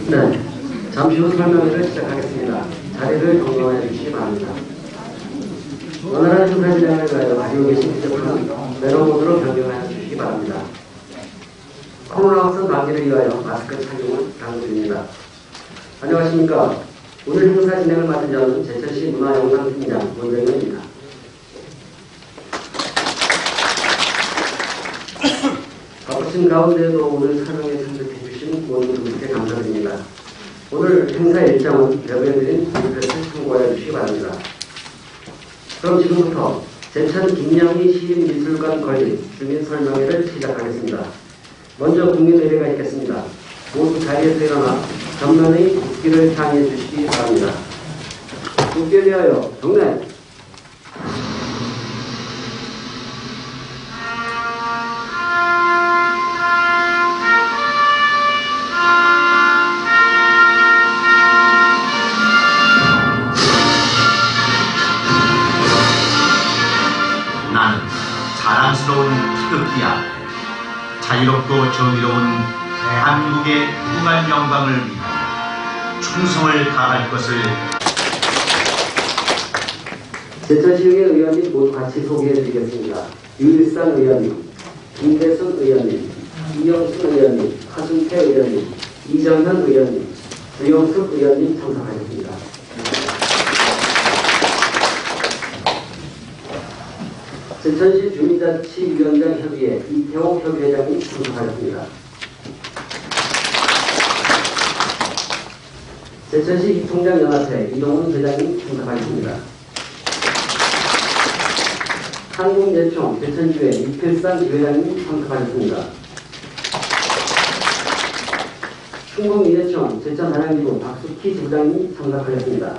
네, 잠시 후 설명회를 시작하겠습니다. 자리를 정돈해 주시기 바랍니다. 원활한 행사 진행을 위하여 가지고 계신 휴대폰은 매너 모드로 변경하여 주시기 바랍니다. 코로나 확산 방지를 위하여 마스크 착용을 당부드립니다. 안녕하십니까. 오늘 행사 진행을 맡은 저는 제천시 문화영상팀장 원정현입니다. 바쁘신 가운데도 오늘 설명에 참석해 주신 모두분께 감사드립니다. 오늘 행사 일정은 여기에드린 브리프를 참고해 주시기 바랍니다. 그럼 지금부터 제천 김영희 시립미술관 건립 주민 설명회를 시작하겠습니다. 먼저 국민의례가 있겠습니다. 모두 자리에서 일어나 전면의 국기를 향해 주시기 바랍니다. 국기에 대하여 경례. 나는 자랑스러운 태극기야. 자유롭고 정의로운 대한민국의 무궁한 영광을 위해 충성을 다할 것을. 제천시의회 의원님 모두 같이 소개해드리겠습니다. 유일상 의원님, 김대순 의원님, 이영순 의원님, 하순태 의원님, 이정현 의원님, 주영숙 의원님 참석하셨습니다. 제천시 주민자치위원장 협의회 이태호 협의회장님 참석하셨습니다. 제천시 이통장연합회 이동훈 회장님 참석하셨습니다. 한국예총 제천지회 이필상 지회장님 참석하셨습니다. 충북미예총 제천단양지부 박수키 지부장님 참석하셨습니다.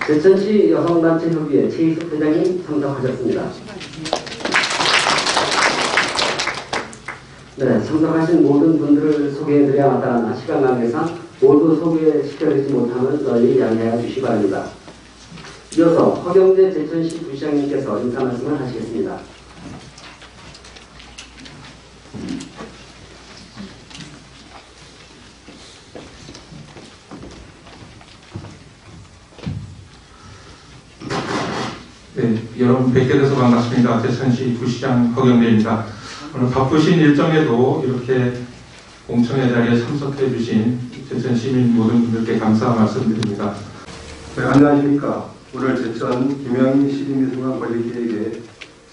제천시 여성단체협의회 최희숙 회장님 참석하셨습니다. 네, 참석하신 모든 분들을 소개해드려야 마땅하나 시간 관계상 모두 소개시켜드리지 못함을 널리 양해해 주시기 바랍니다. 이어서 허경재 제천시 부시장님께서 인사 말씀을 하시겠습니다. 네, 여러분 뵙게 돼서 반갑습니다. 제천시 부시장 허경재입니다. 오늘 바쁘신 일정에도 이렇게 공청회 자리에 참석해 주신 제천 시민 모든 분들께 감사 말씀드립니다. 네, 안녕하십니까. 오늘 제천 김영희 시립미술관 건립 계획에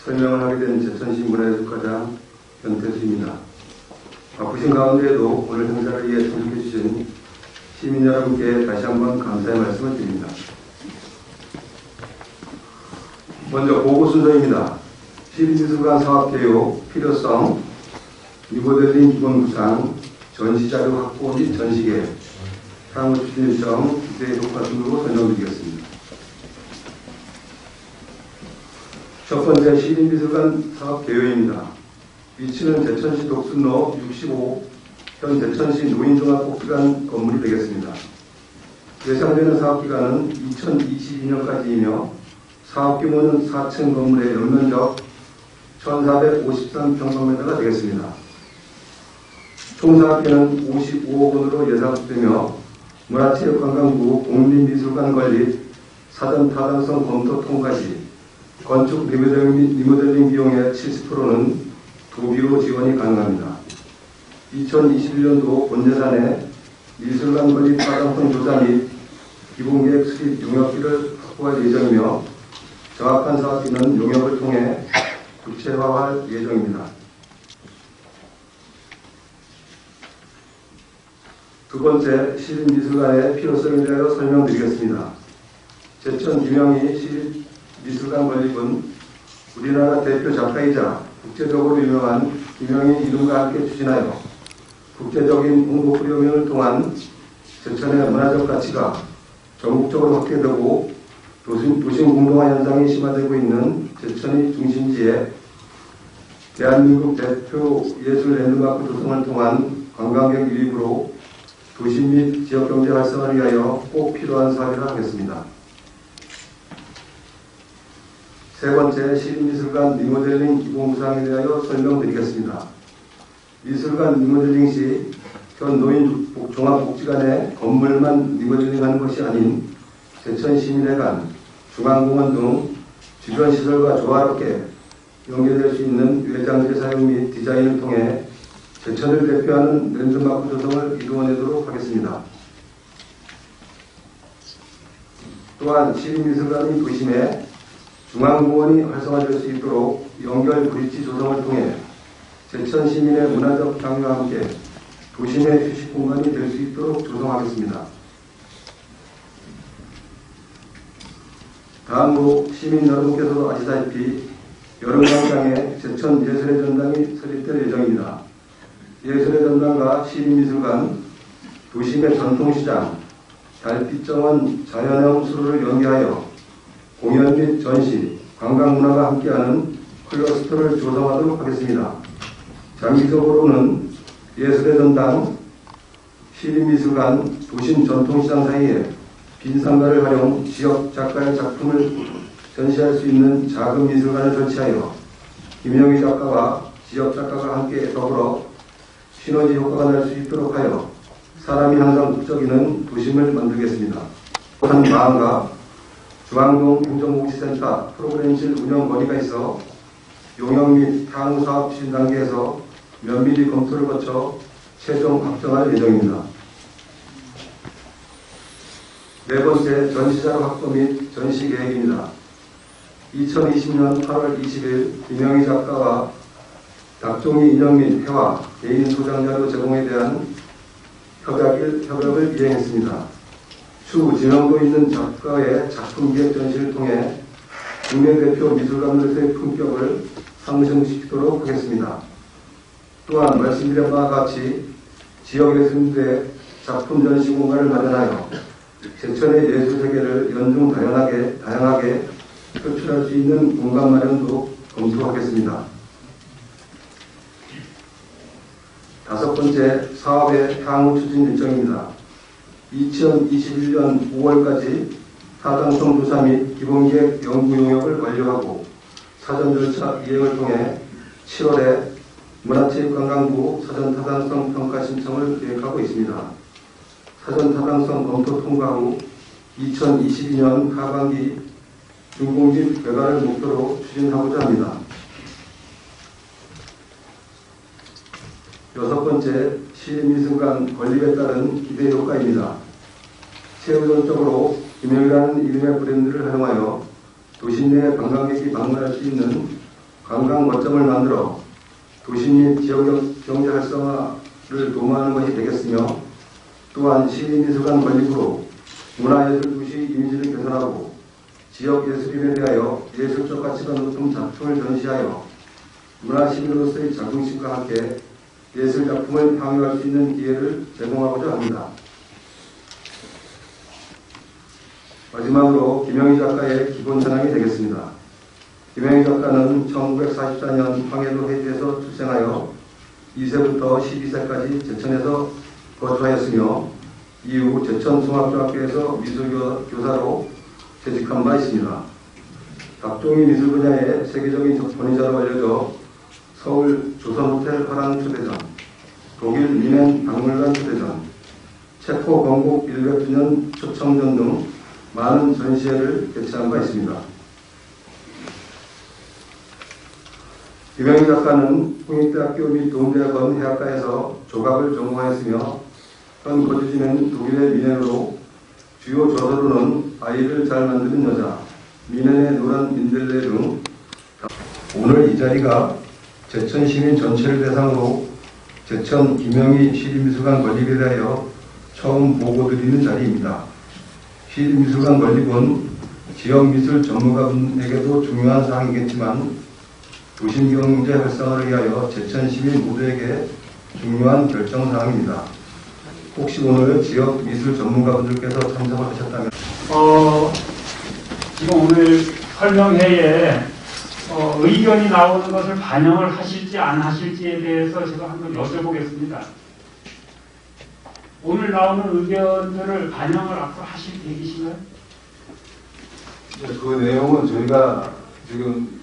설명을 하게 된 제천시 문화예술과장 변태수입니다. 바쁘신 가운데에도 오늘 행사를 위해 참석해 주신 시민 여러분께 다시 한번 감사의 말씀을 드립니다. 먼저 보고 순서입니다. 시립미술관 사업개요, 필요성, 리모델링 기본 구상, 전시자료 확보 및 전시계획, 향후 추진 일정, 기대 효과 등으로 설명드리겠습니다. 첫 번째 시립미술관 사업개요입니다. 위치는 제천시 독순로 65, 현 제천시 노인종합복지관 건물이 되겠습니다. 예상되는 사업기간은 2022년까지이며 사업규모는 4층 건물의 연면적 1453평방미터가 되겠습니다. 총 사업비는 55억 원으로 예상되며 문화체육관광부 국립미술관 건립 사전 타당성 검토 통과시 건축 리모델링 비용의 70%는 도비로 지원이 가능합니다. 2021년도 본 예산에 미술관 건립 타당성 조사 및 기본계획 수립 용역비를 확보할 예정이며 정확한 사업비는 용역을 통해 구체화할 예정입니다. 두 번째, 시립미술관의 필요성에 대하여 설명드리겠습니다. 제천 김영희 시립미술관 건립은 우리나라 대표 작가이자 국제적으로 유명한 김영희 이름과 함께 추진하여 국제적인 홍보 프로그램을 통한 제천의 문화적 가치가 전국적으로 확대되고 도심 공동화 현상이 심화되고 있는 제천의 중심지에 대한민국 대표 예술 랜드마크 조성을 통한 관광객 유입으로 도심 및 지역경제 활성화를 위하여 꼭 필요한 사업이라 하겠습니다. 세 번째, 시립미술관 리모델링 기본 구상에 대하여 설명드리겠습니다. 미술관 리모델링 시 현 노인종합복지관의 건물만 리모델링하는 것이 아닌 제천시민회관, 중앙공원 등 주변 시설과 조화롭게 연계될 수 있는 외장재 사용 및 디자인을 통해 제천을 대표하는 랜드마크 조성을 이루어내도록 하겠습니다. 또한 시립미술관의 도심에 중앙공원이 활성화될 수 있도록 연결 브릿지 조성을 통해 제천 시민의 문화적 장려와 함께 도심의 휴식 공간이 될 수 있도록 조성하겠습니다. 다음으로 시민 여러분께서도 아시다시피 여름광장에 제천 예술의 전당이 설립될 예정입니다. 예술의 전당과 시립미술관, 도심의 전통시장, 달빛정원 자연형 수로를 연계하여 공연 및 전시, 관광문화가 함께하는 클러스터를 조성하도록 하겠습니다. 장기적으로는 예술의 전당, 시립미술관, 도심 전통시장 사이에 빈 상가를 활용 지역 작가의 작품을 전시할 수 있는 작은 미술관을 설치하여 김영희 작가와 지역 작가가 함께 더불어 시너지 효과가 날 수 있도록 하여 사람이 항상 북적이는 도심을 만들겠습니다. 한 마을과 중앙동 행정복지센터 프로그램실 운영 건의가 있어 용역 및 향후 사업 추진 단계에서 면밀히 검토를 거쳐 최종 확정할 예정입니다. 네 번째, 전시자료 확보 및 전시 계획입니다. 2020년 8월 20일 김영희 작가와 각종의 인형 및 회화, 개인 소장자료 제공에 대한 협약을 이행했습니다. 추후 지명도 있는 작가의 작품 기획 전시를 통해 국내 대표 미술가들의 품격을 상승시키도록 하겠습니다. 또한 말씀드린 바와 같이 지역 예술인들의 작품 전시 공간을 마련하여 제천의 예술 세계를 연중 다양하게 표출할 수 있는 공간 마련도 검토하겠습니다. 다섯 번째, 사업의 향후 추진 일정입니다. 2021년 5월까지 타당성 조사 및 기본계획 연구 용역을 완료하고 사전 절차 이행을 통해 7월에 문화체육관광부 사전 타당성 평가 신청을 계획하고 있습니다. 사전 타당성 검토 통과 후 2022년 하반기 준공집 개발을 목표로 추진하고자 합니다. 여섯 번째, 시립미술관 건립에 따른 기대 효과입니다. 최우선적으로 김영이라는 이름의 브랜드를 활용하여 도심 내 관광객이 방문할 수 있는 관광 거점을 만들어 도심 및 지역 경제 활성화를 도모하는 것이 되겠으며, 또한 시립미술관 건립으로 문화예술 도시 이미지를 개선하고 지역 예술인에 대하여 예술적 가치가 높은 작품을 전시하여 문화시민으로서의 자긍심과 함께 예술 작품을 향유할 수 있는 기회를 제공하고자 합니다. 마지막으로 김영희 작가의 기본 현황이 되겠습니다. 김영희 작가는 1944년 황해도 해주에서 출생하여 2세부터 12세까지 제천에서 거주하였으며 이후 제천종합중학교에서 미술교사로 재직한 바 있습니다. 각종의 미술 분야의 세계적인 권위자로 알려져 서울 조선호텔 화랑 초대전, 독일 미넨 박물관 초대전, 체코 건국 100주년 초청전 등 많은 전시회를 개최한 바 있습니다. 김영희 작가는 홍익대학교 및 동대학원 해학과에서 조각을 전공하였으며 현 거주지는 독일의 미넨으로 주요 저서로는 아이를 잘 만드는 여자, 미넨의 노란 민들레 등. 오늘 이 자리가 제천 시민 전체를 대상으로 제천 김영희 시립미술관 건립에 대하여 처음 보고드리는 자리입니다. 시립미술관 건립은 지역미술 전문가분에게도 중요한 사항이겠지만 도심경제 활성화를 위하여 제천 시민 모두에게 중요한 결정사항입니다. 혹시 오늘 지역 미술 전문가분들께서 참석을 하셨다면 지금 오늘 설명회에 의견이 나오는 것을 반영을 하실지 안 하실지에 대해서 제가 한번 여쭤보겠습니다. 오늘 나오는 의견들을 반영을 앞으로 하실 계획이신가요? 그 내용은 저희가 지금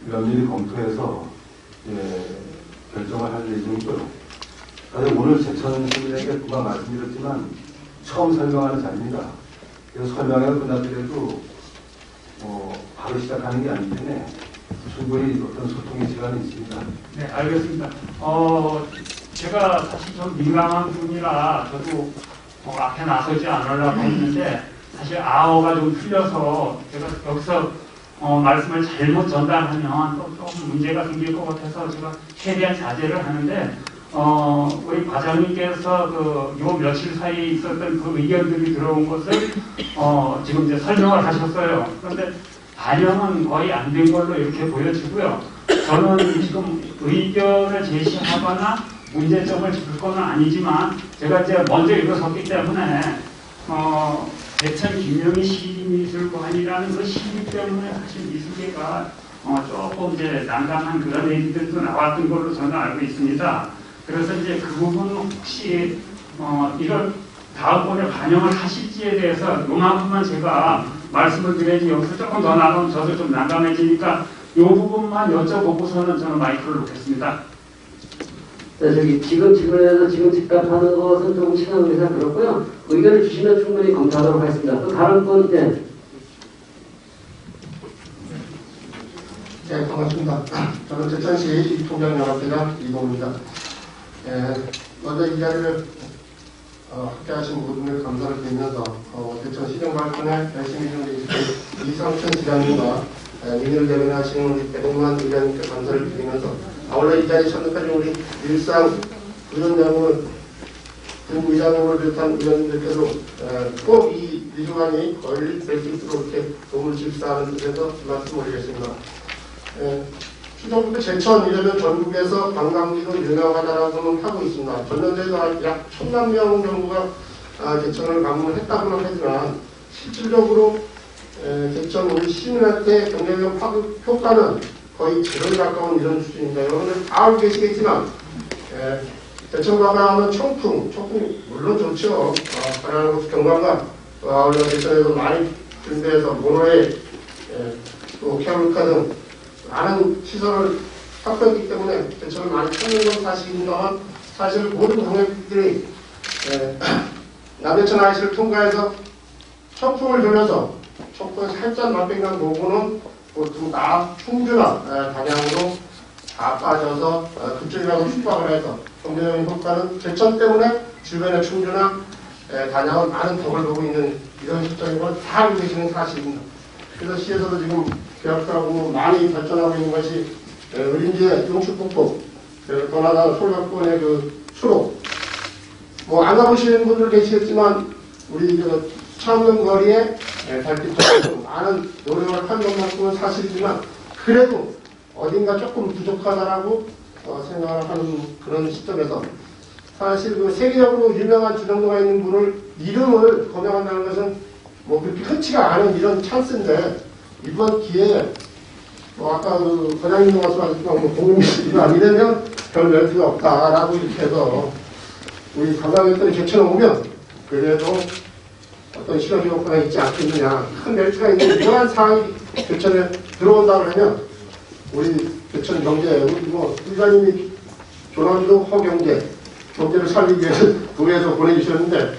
면밀히 검토해서 결정을 할 예정이고요. 아니, 오늘 제천 시민에게 그만 말씀드렸지만 처음 설명하는 자리입니다. 그래서 설명회가 끝났더라도 바로 시작하는 게 아니기 때문에 충분히 어떤 소통의 시간이 있습니다. 네, 알겠습니다. 제가 사실 좀 민감한 분이라 저도 앞에 나서지 않으려고 했는데 사실 아어가 좀 틀려서 제가 여기서 말씀을 잘못 전달하면 또 조금 문제가 생길 것 같아서 제가 최대한 자제를 하는데 우리 과장님께서 요 며칠 사이에 있었던 그 의견들이 들어온 것을 지금 이제 설명을 하셨어요. 그런데 반영은 거의 안 된 걸로 이렇게 보여지고요. 저는 지금 의견을 제시하거나 문제점을 줄 건 아니지만 제가 이제 먼저 일어섰기 때문에 대천 김영희 시립미술관이라는 그 시립 때문에 사실 미술계가 조금 이제 난감한 그런 얘기들도 나왔던 걸로 저는 알고 있습니다. 그래서 이제 그 부분 혹시 이걸 다음번에 반영을 하실지에 대해서 요만큼만 제가 말씀을 드려야지 여기서 조금 더 나가면 저도 좀 난감해지니까 이 부분만 여쭤보고서는 저는 마이크를 놓겠습니다. 네, 지금 집합하는 것은 조금 시간 관계상 그렇고요. 의견을 주시면 충분히 검토하도록 하겠습니다. 또 다른 분, 네. 네, 반갑습니다. 저는 제천시 통장연합회장 이동입니다. 먼저 이 자리를 함께 하신 모든 분들 감사를 드리면서 대천 시정 발전에 열심히 준비해주신 이상천 시장님과 민의를 대변하시는 우리 배동만 의장님께 감사를 드리면서 아울러 이 자리에 참석하신 우리 일상 의원장을 부의장님을 비롯한 의원님들께도 꼭 이 미술관이 건립될 수 있도록 이렇게 도움을 질사하는 뜻에서 말씀 올리겠습니다. 추정부터 제천 이러면 전국에서 관광지로 유명하다라고는 하고 있습니다. 전년도에도 약 1000만 명 정도가 제천을 방문했다고는 하지만 실질적으로 제천 우리 시민한테 경제적 파급 효과는 거의 제로에 가까운 이런 수준입니다. 여러분들 다 알고 계시겠지만 제천 관광하면 청풍 물론 좋죠. 관광하고 경관과 아울러 제천에서 많이 준비해서 모노레일 또 케이블카 등 많은 시설을 확보했기 때문에 제천을 많이 찾는 건 사실입니다만 사실 모든 동행들이 남대천 IC를 통과해서 청풍을 돌려서 청풍에 살짝 맛뱅간 부분은 보통 다 충주나 단양으로 다 빠져서 그쪽이라고 숙박을 해서 경제적인 효과는 제천 때문에 주변의 충주나 단양은 많은 덕을 보고 있는 이런 실정인 걸 다 알고 계시는 사실입니다. 그래서 시에서도 지금 계약하고 많이 발전하고 있는 것이 의림지의 용축폭포, 또 하나 솔각권의 수로. 안 가보시는 분들 계시겠지만 우리 창녕 거리에 달빛도 많은 노력을 한 것만큼은 사실이지만 그래도 어딘가 조금 부족하다라고 생각을 하는 그런 시점에서 사실 세계적으로 유명한 주정도가 있는 분을 이름을 거명한다는 것은 그렇게 흔치가 않은 이런 찬스인데 이번 기회에 아까 과장님도 말씀하셨지만 공공미술관 이러면 별 멸트가 없다라고 이렇게 해서 우리 관광객들이 제천에 오면 그래도 어떤 실효적 효과가 있지 않겠느냐 큰 멸트가 있는 이러한 상황이 제천에 들어온다고 하면 우리 제천 경제 우리 의장님이 조남도 경제를 살리기 위해서 도에서 보내주셨는데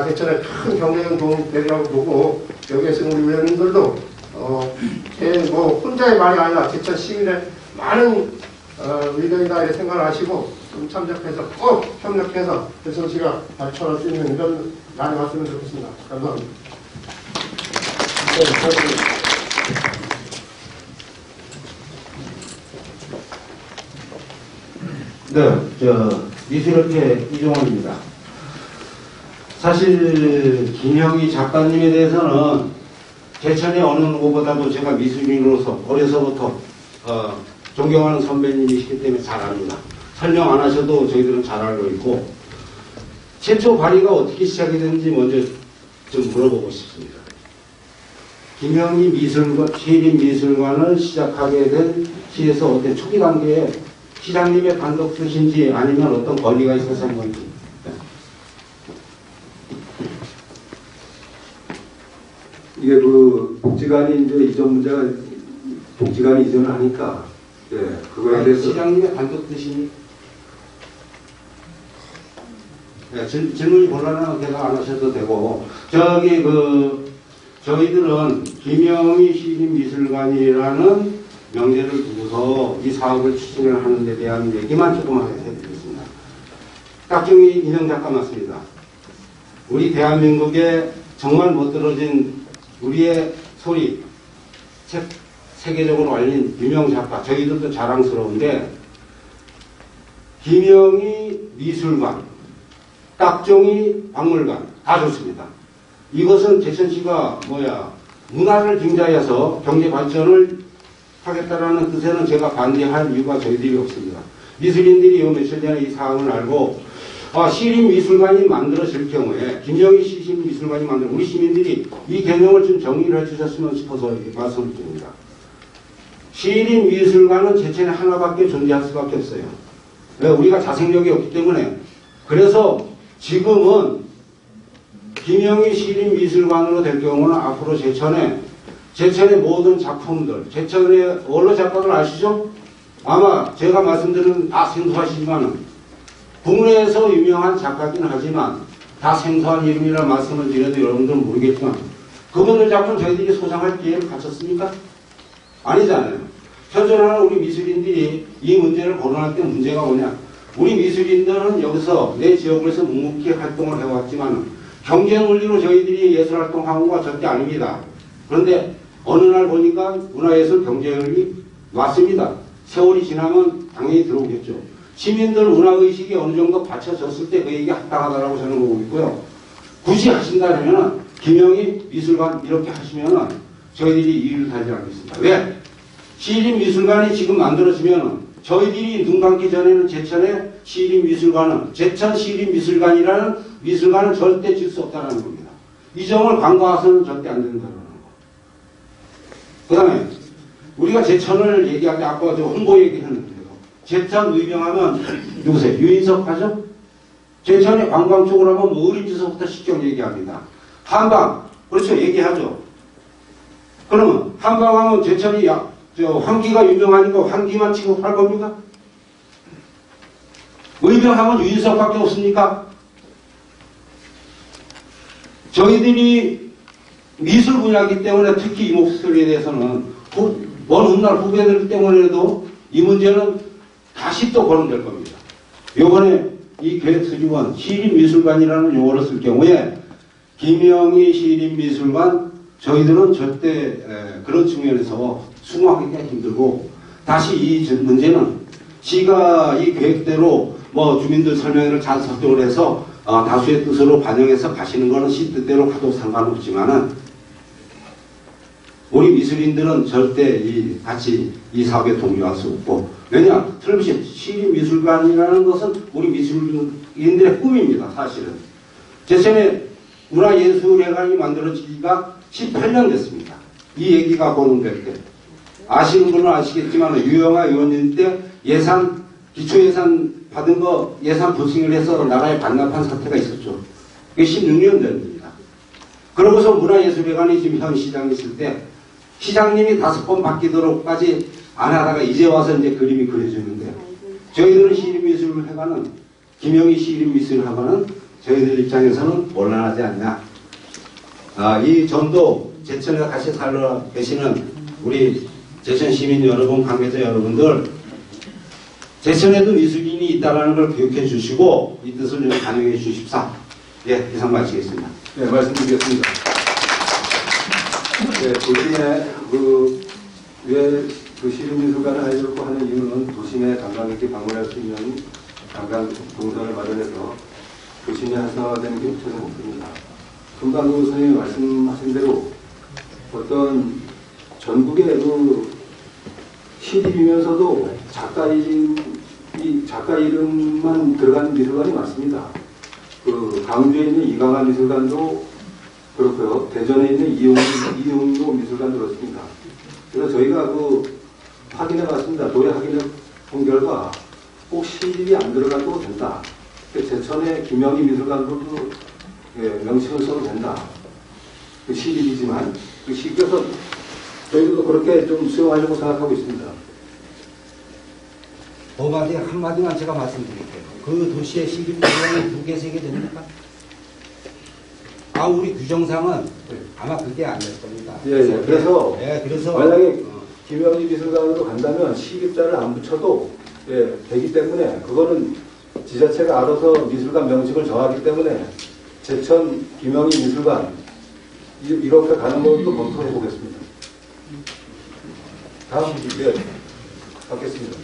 제천에 큰 경제적 도움이 되리라고 보고 여기에서 우리 의원님들도 혼자의 말이 아니라 제천 시민의 많은 의견이다 이렇게 생각을 하시고 좀 참석해서 꼭 협력해서 제천시가 발전할 수 있는 이런 날이 왔으면 좋겠습니다. 감사합니다. 네, 미술협회 이종원입니다. 사실 김형희 작가님에 대해서는 제천의 어느 누구보다도 제가 미술인으로서 어려서부터 존경하는 선배님이시기 때문에 잘 압니다. 설명 안 하셔도 저희들은 잘 알고 있고 최초 발의가 어떻게 시작이 됐는지 먼저 좀 물어보고 싶습니다. 김형희 미술관, 시립미술관을 시작하게 된 시에서 어떤 초기 단계에 시장님의 단독 뜻인지 아니면 어떤 권리가 있어서 한 건지. 이게 복지관이 이제 이전 문제가 복지관이 이전을 하니까 그거에 대해서 시장님의 단독 뜻이 예, 질문이 곤란하면 대답 안 하셔도 되고, 저희들은 김영희 시립미술관이라는 명제를 두고서 이 사업을 추진을 하는 데 대한 얘기만 조금 해드리겠습니다. 딱정희 인형 작가 맞습니다. 우리 대한민국에 정말 못들어진 우리의 소리, 책 세계적으로 알린 유명 작가, 저희들도 자랑스러운데, 김영희 미술관, 딱정희 박물관 다 좋습니다. 이것은 제천시가 문화를 빙자해서 경제 발전을 하겠다라는 뜻에는 제가 반대할 이유가 저희들이 없습니다. 미술인들이 요 며칠 전에 이 사항을 알고 시립미술관이 만들어질 경우에 김영희 시립미술관이 우리 시민들이 이 개념을 좀 정리를 해주셨으면 싶어서 말씀을 드립니다. 시립미술관은 제천에 하나밖에 존재할 수밖에 없어요. 왜? 우리가 자생력이 없기 때문에. 그래서 지금은 김영희 시립미술관으로 될 경우는 앞으로 제천의 모든 작품들, 제천의 원로 작가들 아시죠? 아마 제가 말씀드리는 다 생소하시지만 국내에서 유명한 작가긴 하지만 다 생소한 이름이라 말씀을 드려도 여러분들은 모르겠지만 그분들 작품 저희들이 소장할 기회를 갖췄습니까? 아니잖아요. 현존하는 우리 미술인들이 이 문제를 거론할 때 문제가 뭐냐? 우리 미술인들은 여기서 내 지역에서 묵묵히 활동을 해왔지만 경제 논리로 저희들이 예술활동한 건 절대 아닙니다. 그런데 어느 날 보니까 문화예술 경제율이 왔습니다. 세월이 지나면 당연히 들어오겠죠. 시민들 문화의식이 어느 정도 받쳐졌을 때 그 얘기 합당하다라고 저는 보고 있고요. 굳이 하신다면 김영희 미술관 이렇게 하시면 저희들이 이의를 달지 않겠습니다. 왜? 시립미술관이 지금 만들어지면 저희들이 눈 감기 전에는 제천의 시립미술관은 제천 시립미술관이라는 미술관은 절대 질 수 없다는 겁니다. 이 점을 간과해서는 절대 안 된다는 거. 그 다음에 우리가 제천을 얘기할 때 아까 저 홍보 얘기했는데요. 제천 의병하면 누구세요? 유인석 하죠? 제천의 관광 쪽으로 하면 어린지서부터 식경 얘기합니다. 한방 그렇죠, 얘기하죠. 그러면 한방하면 제천이 환기가 유명하니까 환기만 취급할 겁니까? 의병하면 유인석밖에 없습니까? 저희들이 미술 분야이기 때문에 특히 이 목소리에 대해서는 먼 훗날 후배들 때문에도 이 문제는 다시 또 거론될 겁니다. 요번에 이 계획수집원 시립미술관이라는 용어를 쓸 경우에 김영희 시립미술관 저희들은 절대 그런 측면에서 수긍하기가 힘들고 다시 이 문제는 시가 이 계획대로 주민들 설명회를 잘 설득을 해서 다수의 뜻으로 반영해서 가시는 거는 시 뜻대로 가도 상관없지만은 우리 미술인들은 절대 같이 이 사업에 동조할 수 없고 왜냐? 틀림없이 시립미술관이라는 것은 우리 미술인들의 꿈입니다. 사실은. 제천에 문화예술회관이 만들어지기가 18년 됐습니다. 이 얘기가 거론될 때. 아시는 분은 아시겠지만 유영아 의원님 때 기초예산 받은 거 예산 부칭을 해서 나라에 반납한 사태가 있었죠. 그게 16년 전입니다. 그러고서 문화예술회관이 지금 현 시장에 있을 때 시장님이 5번 바뀌도록까지 안 하다가 이제 와서 이제 그림이 그려지는데 저희들은 시립미술회관은 김영희 시립미술회관은 저희들 입장에서는 곤란하지 않냐. 이 점도 제천에 같이 살러 계시는 우리 제천 시민 여러분, 관계자 여러분들 제천에도 미술인이 있다는 걸 기억해 주시고 이 뜻을 좀 반영해 주십사. 예, 이상 마치겠습니다. 네, 말씀드리겠습니다. 네, 도심에 왜 시립미술관을 하려고 하는 이유는 도심에 관광객이 방문할 수 있는 관광 동선을 마련해서 도심에 활성화되는 게 저는 목표입니다. 금방 선생님이 말씀하신 대로 어떤 전국의 시립이면서도 작가 이름만 들어가는 미술관이 많습니다. 광주에 있는 이강한 미술관도 그렇고요. 대전에 있는 이용도 미술관도 그렇습니다. 그래서 저희가 확인해 봤습니다. 도래 확인해 본 결과 꼭 시립이 안 들어가도 된다. 제천의 김영희 미술관도 명칭을 써도 된다. 시립이지만 그래서 저희도 그렇게 좀 수용하려고 생각하고 있습니다. 한마디만 제가 말씀드릴게요. 그 도시의 시립미술관이 2개, 3개 됩니까? 우리 규정상은 아마 그게 안 될 겁니다. 예. 그래서 그래서 만약에 김영희 미술관으로 간다면 시립자를 안 붙여도 되기 때문에 그거는 지자체가 알아서 미술관 명칭을 정하기 때문에 제천 김영희 미술관 이렇게 가는 것도 검토해 보겠습니다. 다음 받겠습니다.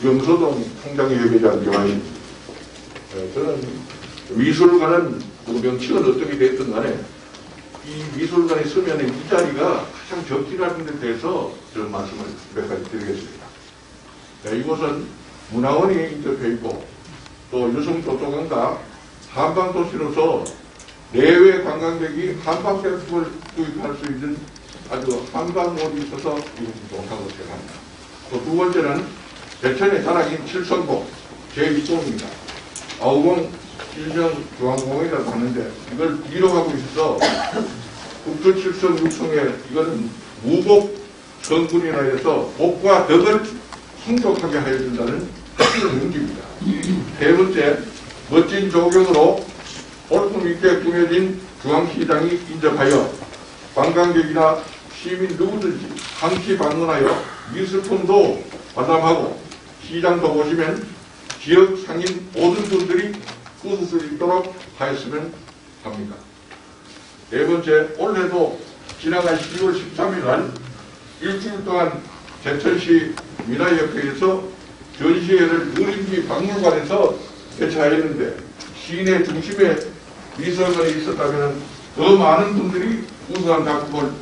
영서동 통장의 회계장 경화인 저는 미술관은 그 명칭은 어떻게 됐든 간에 이 미술관에 서면 이 자리가 가장 적기라는 데 대해서 저는 말씀을 몇 가지 드리겠습니다. 이곳은 문화원이 인접해 있고 또 유성도서관과 한방도시로서 내외 관광객이 한방제품을 구입할 수 있는 아주 한방몰이 있어서 이동하고 생각합니다. 또 두 번째는 제천의 자랑인 칠성봉 제2동입니다. 아우봉 실명중앙공원이라고 하는데 이걸 이용하고 있어서 국토칠성 육성에 이거는 무복 성군이라 해서 복과 덕을 충족하게 하여 준다는 의미입니다. 세 번째, 멋진 조경으로 볼품 있게 꾸며진 중앙시장이 인접하여 관광객이나 시민 누구든지 항시 방문하여 미술품도 관람하고 시장도 보시면 지역 상인 모든 분들이 웃을 수 있도록 하였으면 합니다. 네 번째, 올해도 지나간 12월 13일 날 일주일 동안 제천시 민화협회에서 전시회를 누림지 박물관에서 개최하였는데 시내 중심에 미술관이 있었다면 더 많은 분들이 우수한 작품을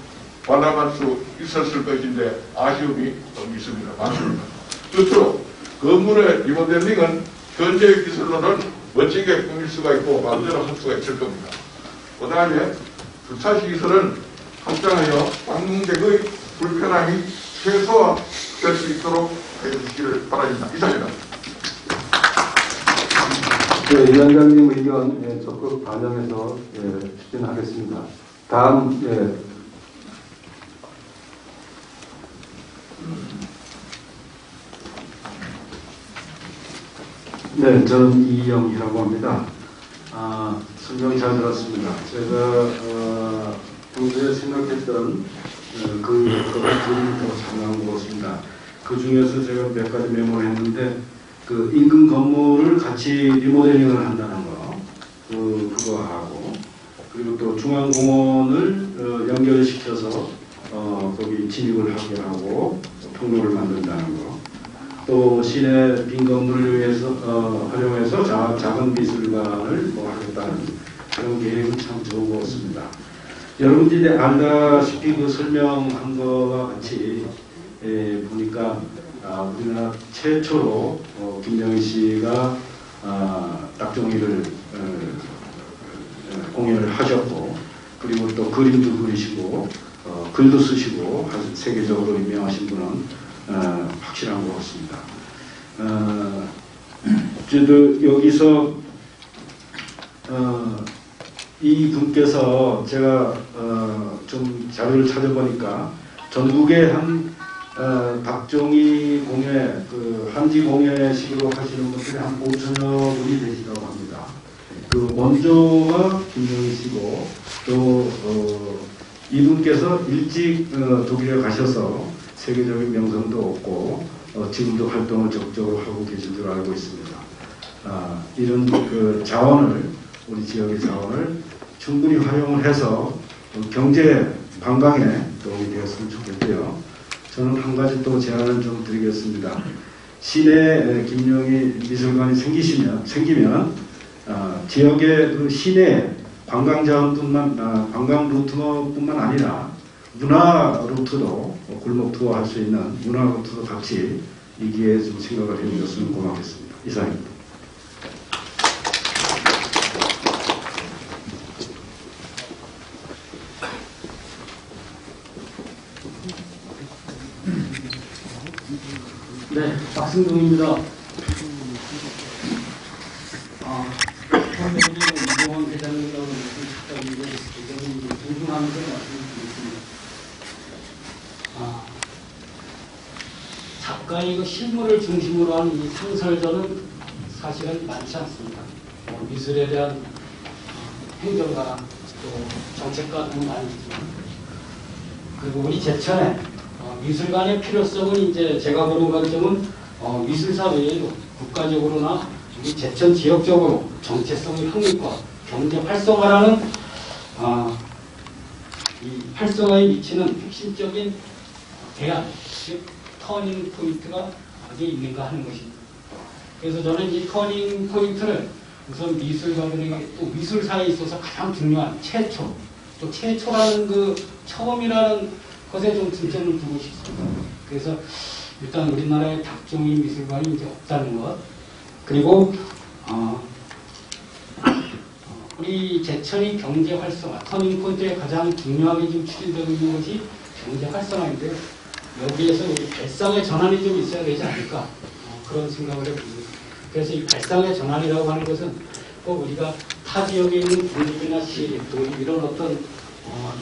관람할 수 있었을 것인데 아쉬움이 있습니다. 많습니다. 끝으로 건물의 리모델링은 현재의 기술로는 멋지게 꾸밀 수가 있고 마음대로 할 수가 있을 겁니다. 그 다음에 주차시설은 확장하여 방문객의 불편함이 최소화될 수 있도록 해주시기를 바랍니다. 이상입니다. 위원장님 의견 적극 반영해서 추진하겠습니다. 다음 네, 저는 이영희라고 합니다. 설명 잘 들었습니다. 제가 평소에 생각했던 그것과 더 상당한 것 같습니다. 그 중에서 제가 몇 가지 메모를 했는데 그 인근 건물을 같이 리모델링을 한다는 거, 그거 하고 그리고 또 중앙공원을 연결시켜서 거기 진입을 하게 하고 통로를 만든다는 거. 또 시내 빈 건물을 위해서 활용해서 작은 미술관을 하겠다는 그런 계획은 참 좋은 것 같습니다. 여러분들이 알다시피 그 설명한 거와 같이 보니까 우리나라 최초로 김영희 씨가 딱정이를 공연을 하셨고 그리고 또 그림도 그리시고 글도 쓰시고 세계적으로 유명하신 분은 확실한 것 같습니다. 저도 여기서 이 분께서 제가 좀 자료를 찾아보니까 전국에 한 박정희 공예, 한지 공예식으로 하시는 분들이 한 5천여 분이 되시다고 합니다. 그 원조가 김영희 씨고 또 이분께서 일찍 독일에 가셔서 세계적인 명성도 얻고 지금도 활동을 적극적으로 하고 계신 줄 알고 있습니다. 이런 그 자원을 우리 지역의 자원을 충분히 활용을 해서 경제 관광에 도움이 되었으면 좋겠고요. 저는 한 가지 또 제안을 좀 드리겠습니다. 시내에 김영희 미술관이 생기면 지역의 그 시내 관광 자원뿐만 관광 루트뿐만 아니라 문화 루트도 골목 투어 할 수 있는 문화 루트도 같이 이 기회에 좀 생각을 해주셨으면 고맙겠습니다. 이상입니다. 네, 박승동입니다. 선배님, 이동환 회장님과 착각인데, 궁금한 점 말씀드리겠습니다. 작가의 그 실물을 중심으로 한 이 상설전은 사실은 많지 않습니다. 미술에 대한 행정가 또 정책가 등 많이 있지만, 그리고 우리 제천에 미술관의 필요성은 이제 제가 보는 관점은 미술사 외에도 국가적으로나 우리 제천 지역적으로 정체성의 확립과 경제 활성화라는 이 활성화에 미치는 핵심적인 대안, 즉 터닝 포인트가 어디에 있는가 하는 것입니다. 그래서 저는 이 터닝 포인트를 우선 미술가들에게 또 미술사에 있어서 가장 중요한 최초, 또 최초라는 그 처음이라는 것에 좀 중점을 두고 싶습니다. 그래서 일단 우리나라의 닥종이 미술관이 이제 없다는 것, 그리고 우리 제천이 경제 활성화, 터닝 포인트에 가장 중요하게 지금 추진되고 있는 것이 경제 활성화인데, 여기에서 우리 발상의 전환이 좀 있어야 되지 않을까, 그런 생각을 해봅니다. 그래서 이 발상의 전환이라고 하는 것은 꼭 우리가 타 지역에 있는 국립이나 시립 또 이런 어떤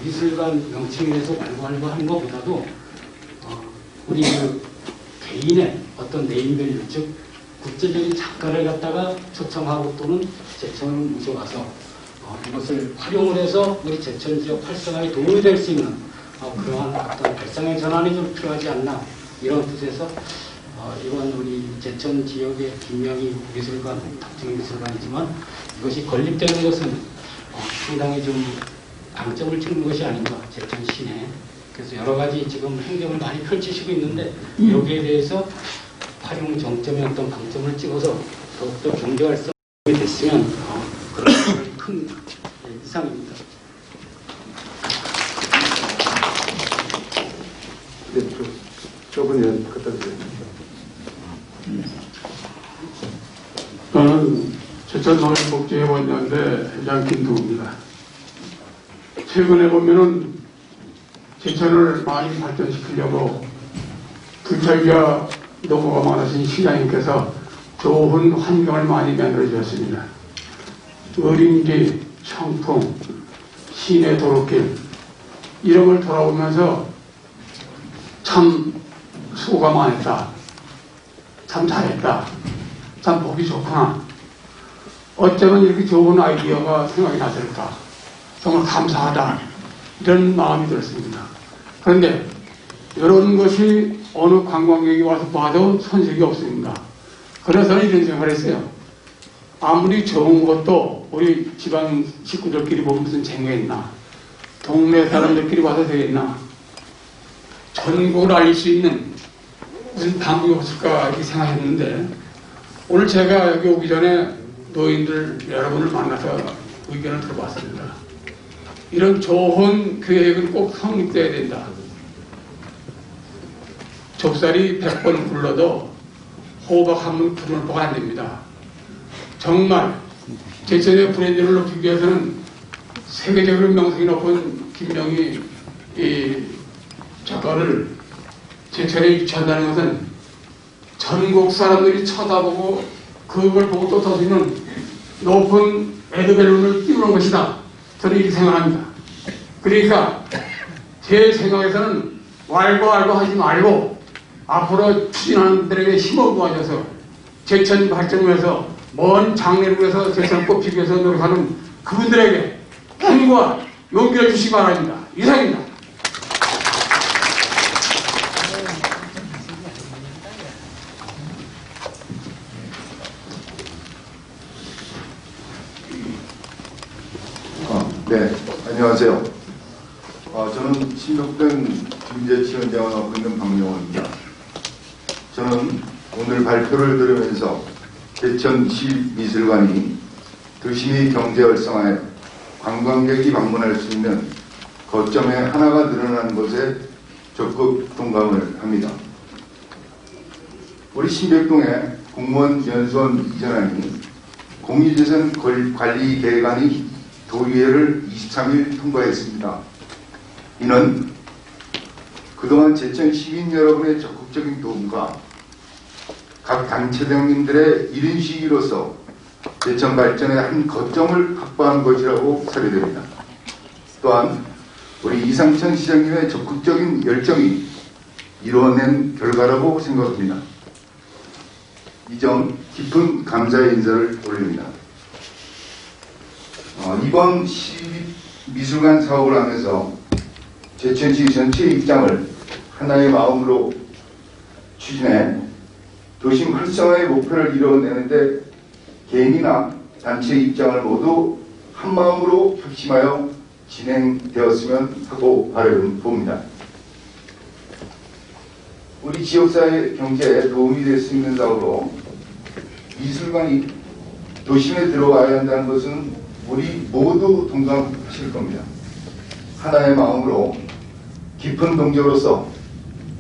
미술관 명칭에서 말고 하는 것보다도 우리 그 개인의 어떤 네임밸류, 즉 국제적인 작가를 갖다가 초청하고 또는 제천을 모셔와서 이것을 활용을 해서 우리 제천 지역 활성화에 도움이 될 수 있는 그러한 어떤 발상의 전환이 좀 필요하지 않나, 이런 뜻에서 이번 우리 제천 지역의 김명희 미술관, 닥종 미술관이지만 이것이 건립되는 것은 상당히 좀 방점을 찍는 것이 아닌가, 제천 시내. 그래서 여러 가지 지금 행정을 많이 펼치시고 있는데 여기에 대해서 활용 정점의 어떤 방점을 찍어서 더욱더 경제 활성화가 됐으면 그런 큰 이상입니다. 네, 저분이 갖다 주세요. 저는 제천노인복지회원연대 회장 김두구입니다. 최근에 보면은 제천을 많이 발전시키려고 규찰과 노고가 많으신 시장님께서 좋은 환경을 많이 만들어 주셨습니다. 어린이집, 청풍, 시내 도로길 이런 걸 돌아보면서 참 수고가 많았다, 참 잘했다, 참 보기 좋구나, 어쩌면 이렇게 좋은 아이디어가 생각이 났을까, 정말 감사하다, 이런 마음이 들었습니다. 그런데 이런 것이 어느 관광객이 와서 봐도 손색이 없습니다. 그래서 저는 이런 생각을 했어요. 아무리 좋은 것도 우리 지방 식구들끼리 보면 무슨 재미가 있나, 동네 사람들끼리 와서 되겠나, 전국을 알릴 수 있는 무슨 방법이 없을까 이렇게 생각했는데, 오늘 제가 여기 오기 전에 노인들 여러분을 만나서 의견을 들어봤습니다. 이런 좋은 계획은 꼭 성립돼야 된다. 좁쌀이 100번 굴러도 호박 한 번 부르면 안 됩니다. 정말 제천의 브랜드를 높이기 위해서는 세계적으로 명성이 높은 김명희 작가를 제천에 유치한다는 것은 전국 사람들이 쳐다보고 그걸 보고 또 터지는 높은 에드밸런을 띄우는 것이다. 저는 이렇게 생각합니다. 그러니까 제 생각에서는 알고 하지 말고 앞으로 추진하는 분들에게 힘을 모아줘서 제천 발전을 위해서 먼 장래를 위해서 제천 꼽히기 위해서 노력하는 그분들에게 힘과 용기를 주시기 바랍니다. 이상입니다. 네, 안녕하세요. 저는 신속된 김제치원장을 맡고 있는 박명호입니다. 저는 오늘 발표를 들으면서 제천시미술관이 도심의 경제 활성화에 관광객이 방문할 수 있는 거점의 하나가 늘어나는 것에 적극 동감을 합니다. 우리 신백동에 공무원 연수원 이전안이 공유재산 관리 계획안이 도의회를 23일 통과했습니다. 이는 그동안 제천 시민 여러분의 적극적인 도움과 각 단체장님들의 이른 시기로서 제천 발전의 한 거점을 확보한 것이라고 사료됩니다. 또한 우리 이상천 시장님의 적극적인 열정이 이뤄낸 결과라고 생각합니다. 이 점 깊은 감사의 인사를 올립니다. 이번 시립미술관 사업을 하면서 제천시 전체의 입장을 하나의 마음으로 추진해 도심 활성화의 목표를 이뤄내는데 개인이나 단체의 입장을 모두 한마음으로 협심하여 진행되었으면 하고 바라봅니다. 우리 지역사회 경제에 도움이 될 수 있는 사업으로 미술관이 도심에 들어와야 한다는 것은 우리 모두 동감하실 겁니다. 하나의 마음으로 깊은 동조로서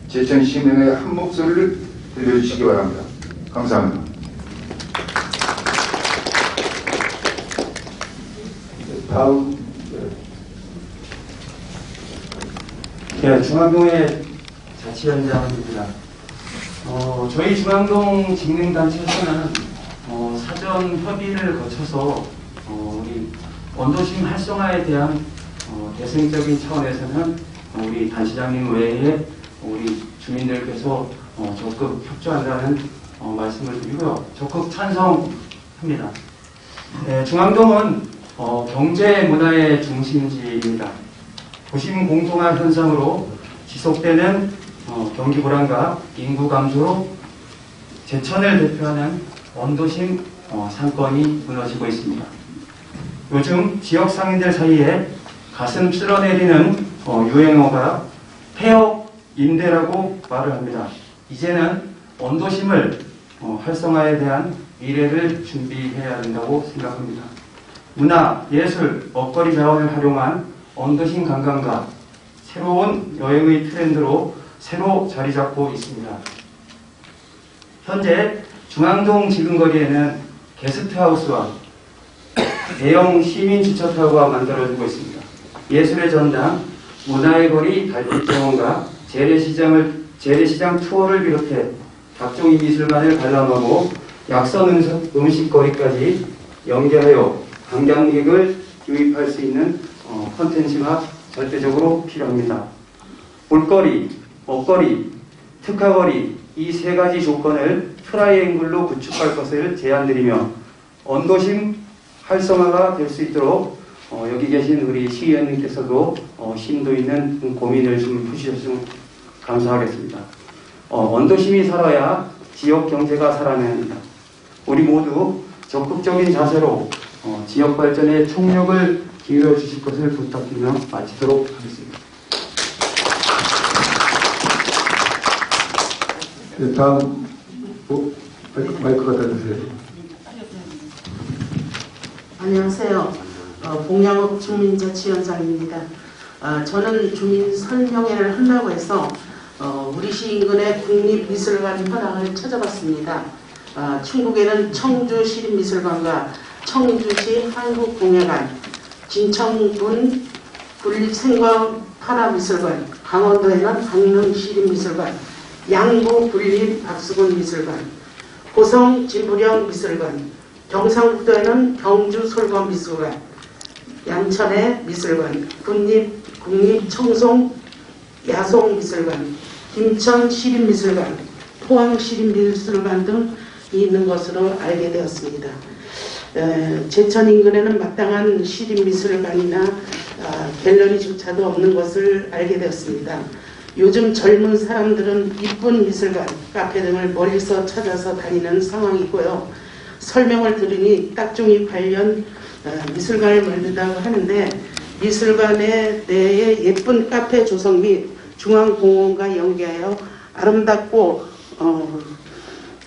제천 시민의 한 목소리를 들려주시기 바랍니다. 감사합니다. 다음 중앙동의 자치위원장입니다. 저희 중앙동 직능단체에서는 사전 협의를 거쳐서 우리 원도심 활성화에 대한 대승적인 차원에서는 우리 단체장님 외에 우리 주민들께서 적극 협조한다는 말씀을 드리고요. 적극 찬성합니다. 중앙동은 경제 문화의 중심지입니다. 도심 공통화 현상으로 지속되는 경기 불안과 인구 감소로 제천을 대표하는 원도심 상권이 무너지고 있습니다. 요즘 지역 상인들 사이에 가슴 쓸어내리는 유행어가 폐업 임대라고 말을 합니다. 이제는 원도심을 활성화에 대한 미래를 준비해야 된다고 생각합니다. 문화, 예술, 먹거리 자원을 활용한 원도심 관광과 새로운 여행의 트렌드로 새로 자리 잡고 있습니다. 현재 중앙동 지근거리에는 게스트하우스와 대형 시민 주차타워가 만들어지고 있습니다. 예술의 전당, 문화의 거리 달빛정원과 재래시장 투어를 비롯해 각종의 미술관을 관람하고 약선 음식거리까지 연계하여 관광객을 유입할 수 있는 콘텐츠가 절대적으로 필요합니다. 볼거리, 먹거리, 특화거리 이 세 가지 조건을 트라이앵글로 구축할 것을 제안드리며 원도심 활성화가 될 수 있도록 여기 계신 우리 시의원님께서도 심도 있는 고민을 좀 해주셨으면 감사하겠습니다. 원도심이 살아야 지역 경제가 살아납니다. 우리 모두 적극적인 자세로 지역 발전에 총력을 기울여 주실 것을 부탁드리며 마치도록 하겠습니다. 네, 다음 마이크가 닫으세요. 안녕하세요. 봉양읍 주민자치위원장입니다. 저는 주민 설명회를 한다고 해서 우리 시 인근의 국립미술관 현황을 찾아봤습니다. 충북에는 청주시립미술관과 청주시 한국공예관, 진천군 국립생광파라미술관, 강원도에는 강릉시립미술관, 양구 국립박수군미술관, 고성 진부령미술관, 경상북도에는 경주솔범미술관, 양천의 미술관, 국립청송 야송미술관, 김천시립미술관, 포항시립미술관 등이 있는 것으로 알게 되었습니다. 제천 인근에는 마땅한 시립미술관이나 갤러리조차도 없는 것을 알게 되었습니다. 요즘 젊은 사람들은 이쁜 미술관, 카페 등을 멀리서 찾아서 다니는 상황이고요. 설명을 들으니 딱종이 관련 미술관을 만든다고 하는데 미술관에 내에 예쁜 카페 조성 및 중앙공원과 연계하여 아름답고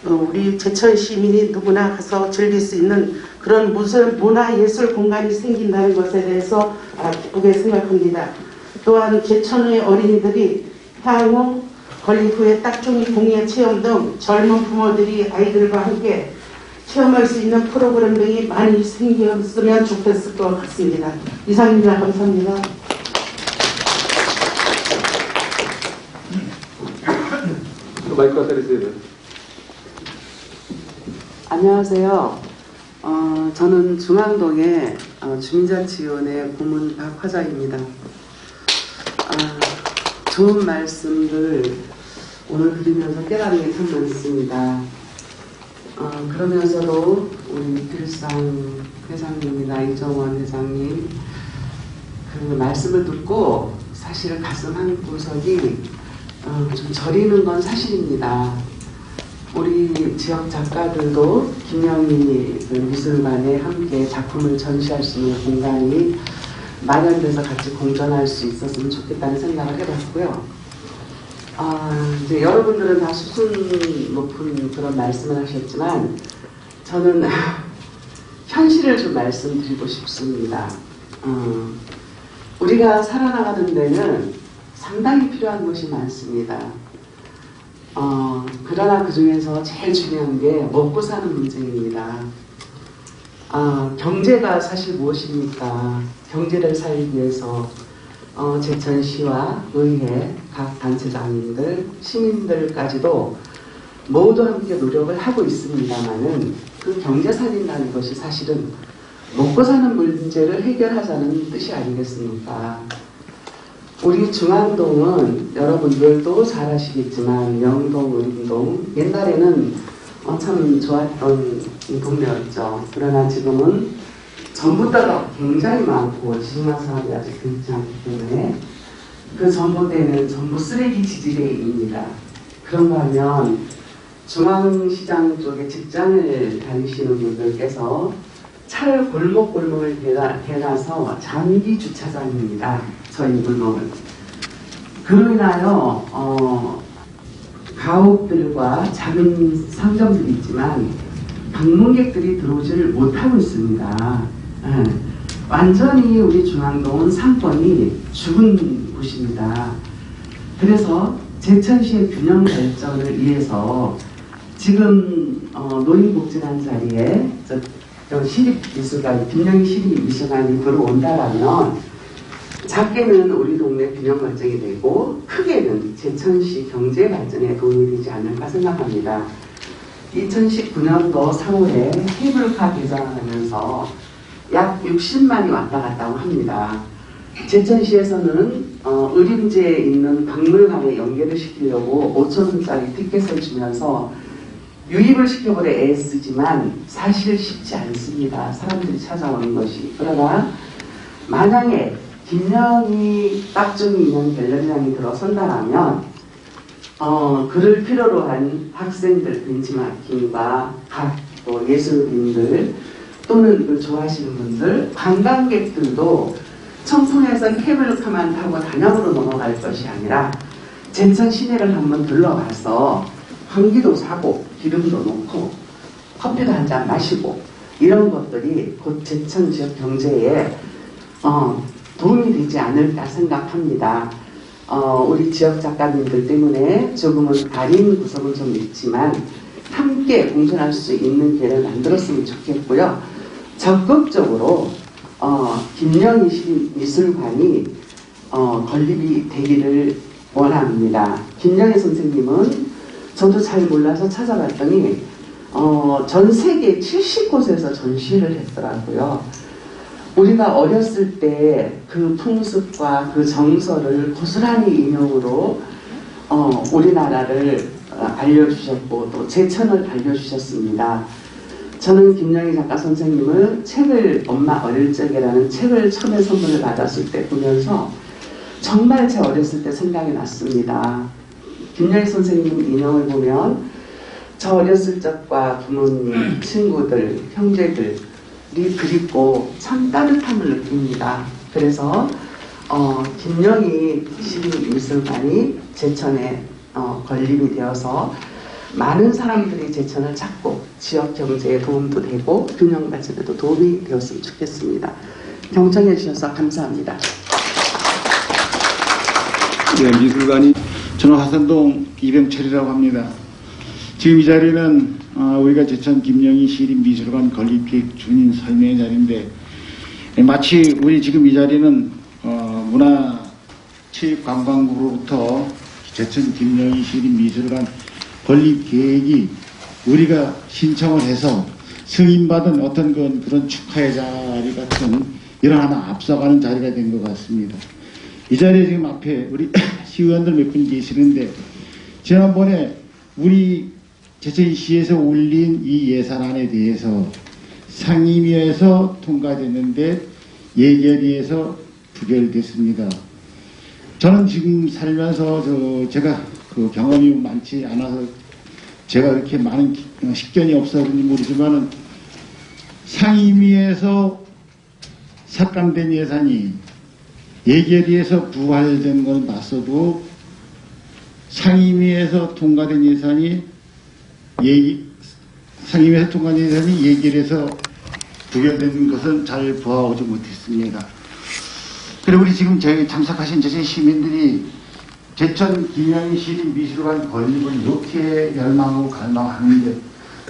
우리 제천 시민이 누구나 가서 즐길 수 있는 그런 문화예술 공간이 생긴다는 것에 대해서 기쁘게 생각합니다. 또한 제천의 어린이들이 향후 건립 후에 딱종이 공예 체험 등 젊은 부모들이 아이들과 함께 체험할 수 있는 프로그램 등이 많이 생겼으면 좋겠을 것 같습니다. 이상입니다. 감사합니다. 마이크가 떨어져요. 안녕하세요. 저는 중앙동의 주민자치위원회 고문 박화자입니다. 좋은 말씀들 오늘 들으면서 깨달은 게 참 많습니다. 그러면서도 우리 필상 회장님이나 이정원 회장님 그 말씀을 듣고 사실 가슴 한 구석이 좀 저리는 건 사실입니다. 우리 지역 작가들도 김영희 미술관에 함께 작품을 전시할 수 있는 공간이 마련돼서 같이 공존할 수 있었으면 좋겠다는 생각을 해봤고요. 이제 여러분들은 다 수준 높은 그런 말씀을 하셨지만 저는 현실을 좀 말씀드리고 싶습니다. 우리가 살아나가는 데는 상당히 필요한 것이 많습니다. 그러나 그 중에서 제일 중요한 게 먹고 사는 문제입니다. 경제가 사실 무엇입니까? 경제를 살기 위해서 제천시와 의회, 각 단체장님들, 시민들까지도 모두 함께 노력을 하고 있습니다만은 그 경제 살린다는 것이 사실은 먹고 사는 문제를 해결하자는 뜻이 아니겠습니까? 우리 중앙동은 여러분들도 잘 아시겠지만 명동, 의림동 옛날에는 참 좋았던 동네였죠. 그러나 지금은 전봇대가 굉장히 많고 지중한 사람이 아직 굉장히 많기 때문에 그 전봇대는 전부 쓰레기 지지대입니다. 그런가 하면 중앙시장 쪽에 직장을 다니시는 분들께서 차를 골목골목을 대가서 장기 주차장입니다. 저희 골목은. 그로 인하여 가옥들과 작은 상점들이 있지만 방문객들이 들어오지를 못하고 있습니다. 완전히 우리 중앙동은 상권이 죽은 곳입니다. 그래서 제천시의 균형 발전을 위해서 지금 노인복지관 자리에 시립미술관, 김영희 시립미술관이 들어온다라면 작게는 우리 동네 균형 발전이 되고 크게는 제천시 경제 발전에 도움이 되지 않을까 생각합니다. 2019년도 3월에 케이블카 개장하면서 약 60만이 왔다 갔다고 합니다. 제천시에서는 의림제에 있는 박물관에 연계를 시키려고 5,000원짜리 티켓을 주면서 유입을 시켜보려 애쓰지만 사실 쉽지 않습니다. 사람들이 찾아오는 것이. 그러나 만약에 김영희 깍중이 인형 갤러리장이 들어선다면 그를 필요로 한 학생들 벤치마킹과 각 또 예술인들 또는 그걸 좋아하시는 분들, 관광객들도 청풍에서 케이블카만 타고 단양으로 넘어갈 것이 아니라 제천 시내를 한번 둘러가서 환기도 사고 기름도 넣고 커피도 한 잔 마시고 이런 것들이 곧 제천 지역 경제에 도움이 되지 않을까 생각합니다. 우리 지역 작가님들 때문에 조금은 가린 구석은 좀 있지만 함께 공존할 수 있는 기회를 만들었으면 좋겠고요. 적극적으로 김영희 시립미술관이 건립이 되기를 원합니다. 김영희 선생님은 저도 잘 몰라서 찾아봤더니 전 세계 70곳에서 전시를 했더라고요. 우리가 어렸을 때 그 풍습과 그 정서를 고스란히 인용으로 우리나라를 알려주셨고 또 제천을 알려주셨습니다. 저는 김영희 작가 선생님을 책을 엄마 어릴 적이라는 책을 처음에 선물을 받았을 때 보면서 정말 제 어렸을 때 생각이 났습니다. 김영희 선생님 인형을 보면 저 어렸을 적과 부모님, 친구들, 형제들이 그립고 참 따뜻함을 느낍니다. 그래서 김영희 시립미술관이 제천에 건립이 되어서 많은 사람들이 제천을 찾고 지역 경제에 도움도 되고 균형 발전에도 도움이 되었으면 좋겠습니다. 경청해 주셔서 감사합니다. 네, 미술관이 저는 화산동 이병철이라고 합니다. 지금 이 자리는 우리가 제천 김영희 시립미술관 건립기획 준인 설명의 자리인데 마치 우리 지금 이 자리는 문화체육관광부로부터 제천 김영희 시립미술관 건립계획이 우리가 신청을 해서 승인받은 어떤 그런 축하의 자리 같은 이런 하나 앞서가는 자리가 된 것 같습니다. 이 자리에 지금 앞에 우리 시의원들 몇 분 계시는데 지난번에 우리 제천시에서 올린 이 예산안에 대해서 상임위에서 통과됐는데 예결위에서 부결됐습니다. 저는 지금 살면서 제가 그 경험이 많지 않아서 제가 그렇게 많은 식견이 없어 그런지 모르지만은 상임위에서 삭감된 예산이 예결위에서 부활된 건 봤어도 상임위에서 통과된 예산이 상임위에서 통과된 예산이 예결위에서 부결된 것은 잘 보아오지 못했습니다. 그리고 우리 지금 저희 참석하신 제천 시민들이 제천 김영희 시립미술관 건립을 이렇게 열망하고 갈망하는데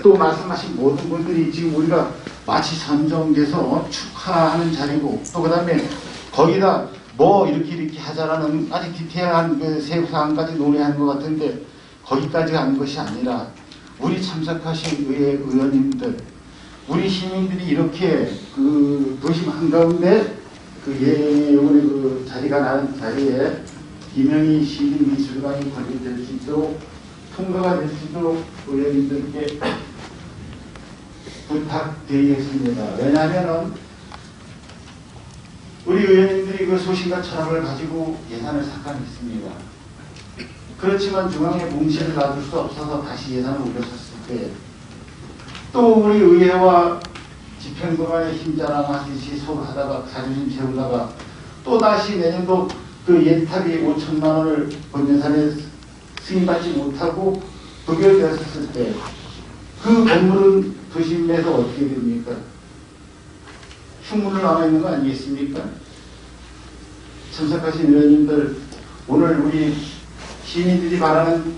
또 말씀하신 모든 분들이 지금 우리가 마치 선정돼서 축하하는 자리고 또 그 다음에 거기다 뭐 이렇게 하자라는 아주 디테일한 그 세부사항까지 논의하는 것 같은데 거기까지 간 것이 아니라 우리 참석하신 의원님들 우리 시민들이 이렇게 그 도심 한가운데 그 예원의 그 자리가 나는 자리에 김영희 시립미술관이 건립될 수 있도록 통과가 될 수 있도록 의원님들께 부탁드리겠습니다. 왜냐하면은 우리 의원님들이 그 소신과 철학을 가지고 예산을 삭감했습니다. 그렇지만 중앙의 뭉치를 놔둘 수 없어서 다시 예산을 올렸었을 때 또 우리 의회와 집행부간의 힘자랑하듯이 서로 하다가 자존심 세우다가 또 다시 내년도 그 예탁이 5천만 원을 본 예산에 승인받지 못하고 부결되었을 때 그 건물은 도심에서 어떻게 됩니까? 흉물로 남아있는 거 아니겠습니까? 참석하신 의원님들 오늘 우리 시민들이 바라는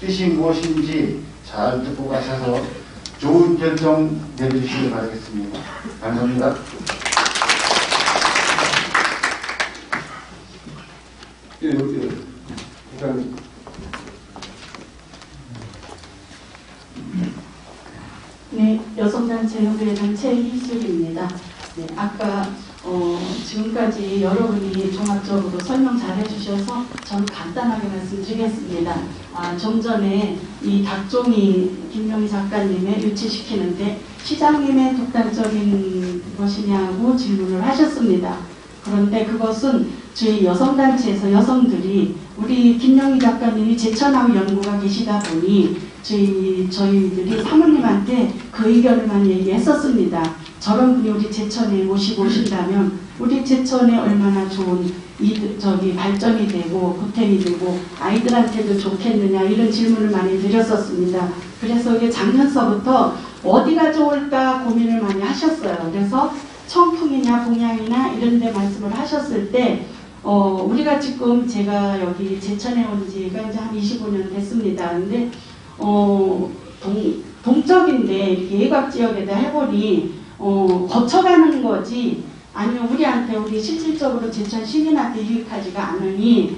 뜻이 무엇인지 잘 듣고 가셔서 좋은 결정 내려주시길 바라겠습니다. 감사합니다. 네, 여성단체 협의회장 최희술입니다. 네, 아까 지금까지 여러분이 종합적으로 설명 잘 해주셔서 저는 간단하게 말씀드리겠습니다. 좀 전에 이 닭종이 김명희 작가님의 유치시키는데 시장님의 독단적인 것이냐고 질문을 하셨습니다. 그런데 그것은 저희 여성단체에서 여성들이 우리 김명희 작가님이 제천하고 연구가 계시다 보니 저희들이 사모님한테 그 의견을만 얘기했었습니다. 저런 분이 우리 제천에 모시고 오신다면 우리 제천에 얼마나 좋은 발전이 되고 보탬이 되고 아이들한테도 좋겠느냐 이런 질문을 많이 드렸었습니다. 그래서 이게 작년서부터 어디가 좋을까 고민을 많이 하셨어요. 그래서 청풍이냐 봉양이나 이런 데 말씀을 하셨을 때 우리가 지금 제가 여기 제천에 온 지가 이제 한 25년 됐습니다. 근데 동적인데 이렇게 예각지역에다 해보니 거쳐가는 거지 아니면 우리 실질적으로 제천 시민한테 유익하지가 않으니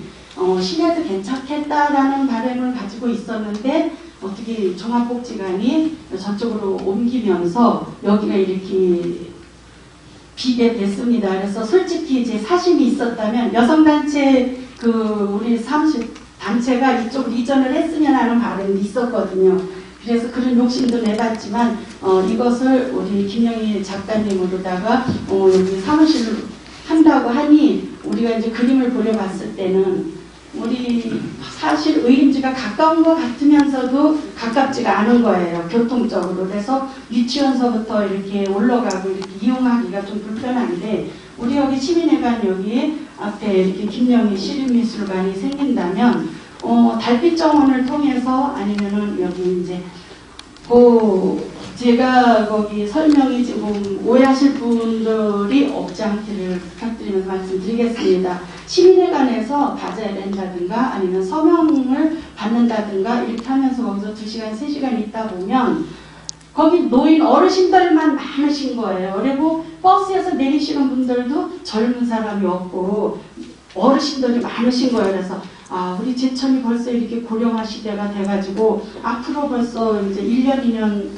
시내도 괜찮겠다라는 바람을 가지고 있었는데 어떻게 종합복지관이 저쪽으로 옮기면서 여기가 이렇게 비게 됐습니다. 그래서 솔직히 제 사심이 있었다면 여성단체 우리 사무실 단체가 이쪽으로 이전을 했으면 하는 바람이 있었거든요. 그래서 그런 욕심도 내봤지만 이것을 우리 김영희 작가님으로다가 여기 사무실을 한다고 하니 우리가 이제 그림을 그려봤을 때는 우리 사실 의림지가 가까운 것 같으면서도 가깝지가 않은 거예요. 교통적으로. 그래서 유치원서부터 이렇게 올라가고 이렇게 이용하기가 좀 불편한데 우리 여기 시민회관 여기 앞에 이렇게 김영희 시립미술관이 생긴다면 달빛 정원을 통해서 아니면은 여기 이제 제가 거기 설명이 지금 오해하실 분들이 없지 않기를 부탁드리면서 말씀드리겠습니다. 시민회관에서 바자회를 한다든가 아니면 서명을 받는다든가 이렇게 하면서 거기서 2시간, 3시간 있다 보면 거기 노인 어르신들만 많으신 거예요. 그리고 버스에서 내리시는 분들도 젊은 사람이 없고 어르신들이 많으신 거예요. 그래서 우리 제천이 벌써 이렇게 고령화 시대가 돼가지고 앞으로 벌써 이제 1년, 2년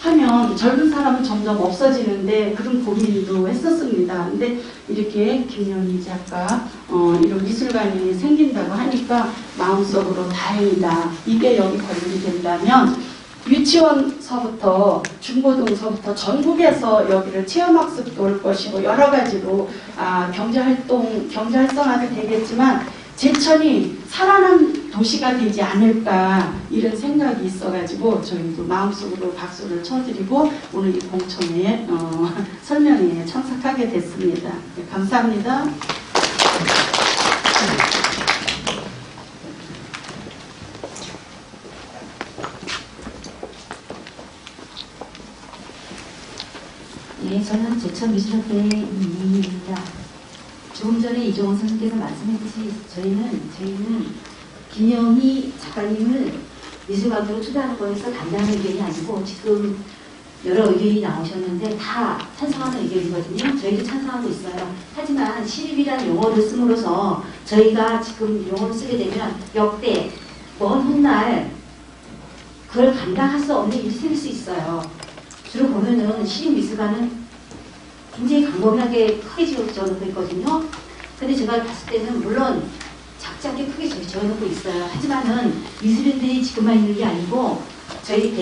하면 젊은 사람은 점점 없어지는데 그런 고민도 했었습니다. 근데 이렇게 김영희 작가 이런 미술관이 생긴다고 하니까 마음속으로 다행이다. 이게 여기 건립이 된다면 유치원서부터 중고등서부터 전국에서 여기를 체험학습도 올 것이고 여러 가지로 경제활성화도 되겠지만 제천이 살아난 도시가 되지 않을까 이런 생각이 있어가지고 저희도 마음속으로 박수를 쳐드리고 오늘 이 공청회 설명회에 참석하게 됐습니다. 네, 감사합니다. 네, 저는 제천미술학회 이민입니다. 조금 전에 이종원 선생님께서 말씀했듯이 저희는 김영희 작가님을 미술관으로 초대하는 거에서 간단한 의견이 아니고 지금 여러 의견이 나오셨는데 다 찬성하는 의견이거든요. 저희도 찬성하고 있어요. 하지만 시립이라는 용어를 씀으로써 저희가 지금 용어를 쓰게 되면 역대 먼 훗날 그걸 감당할 수 없는 일이 생길 수 있어요. 주로 보면은 시립미술관은 굉장히 광범위하게 크게 지어놓고 있거든요. 근데 제가 봤을 때는 물론 작지 않게 크게 지어놓고 있어요. 하지만은 미술인들이 지금만 있는 게 아니고 저희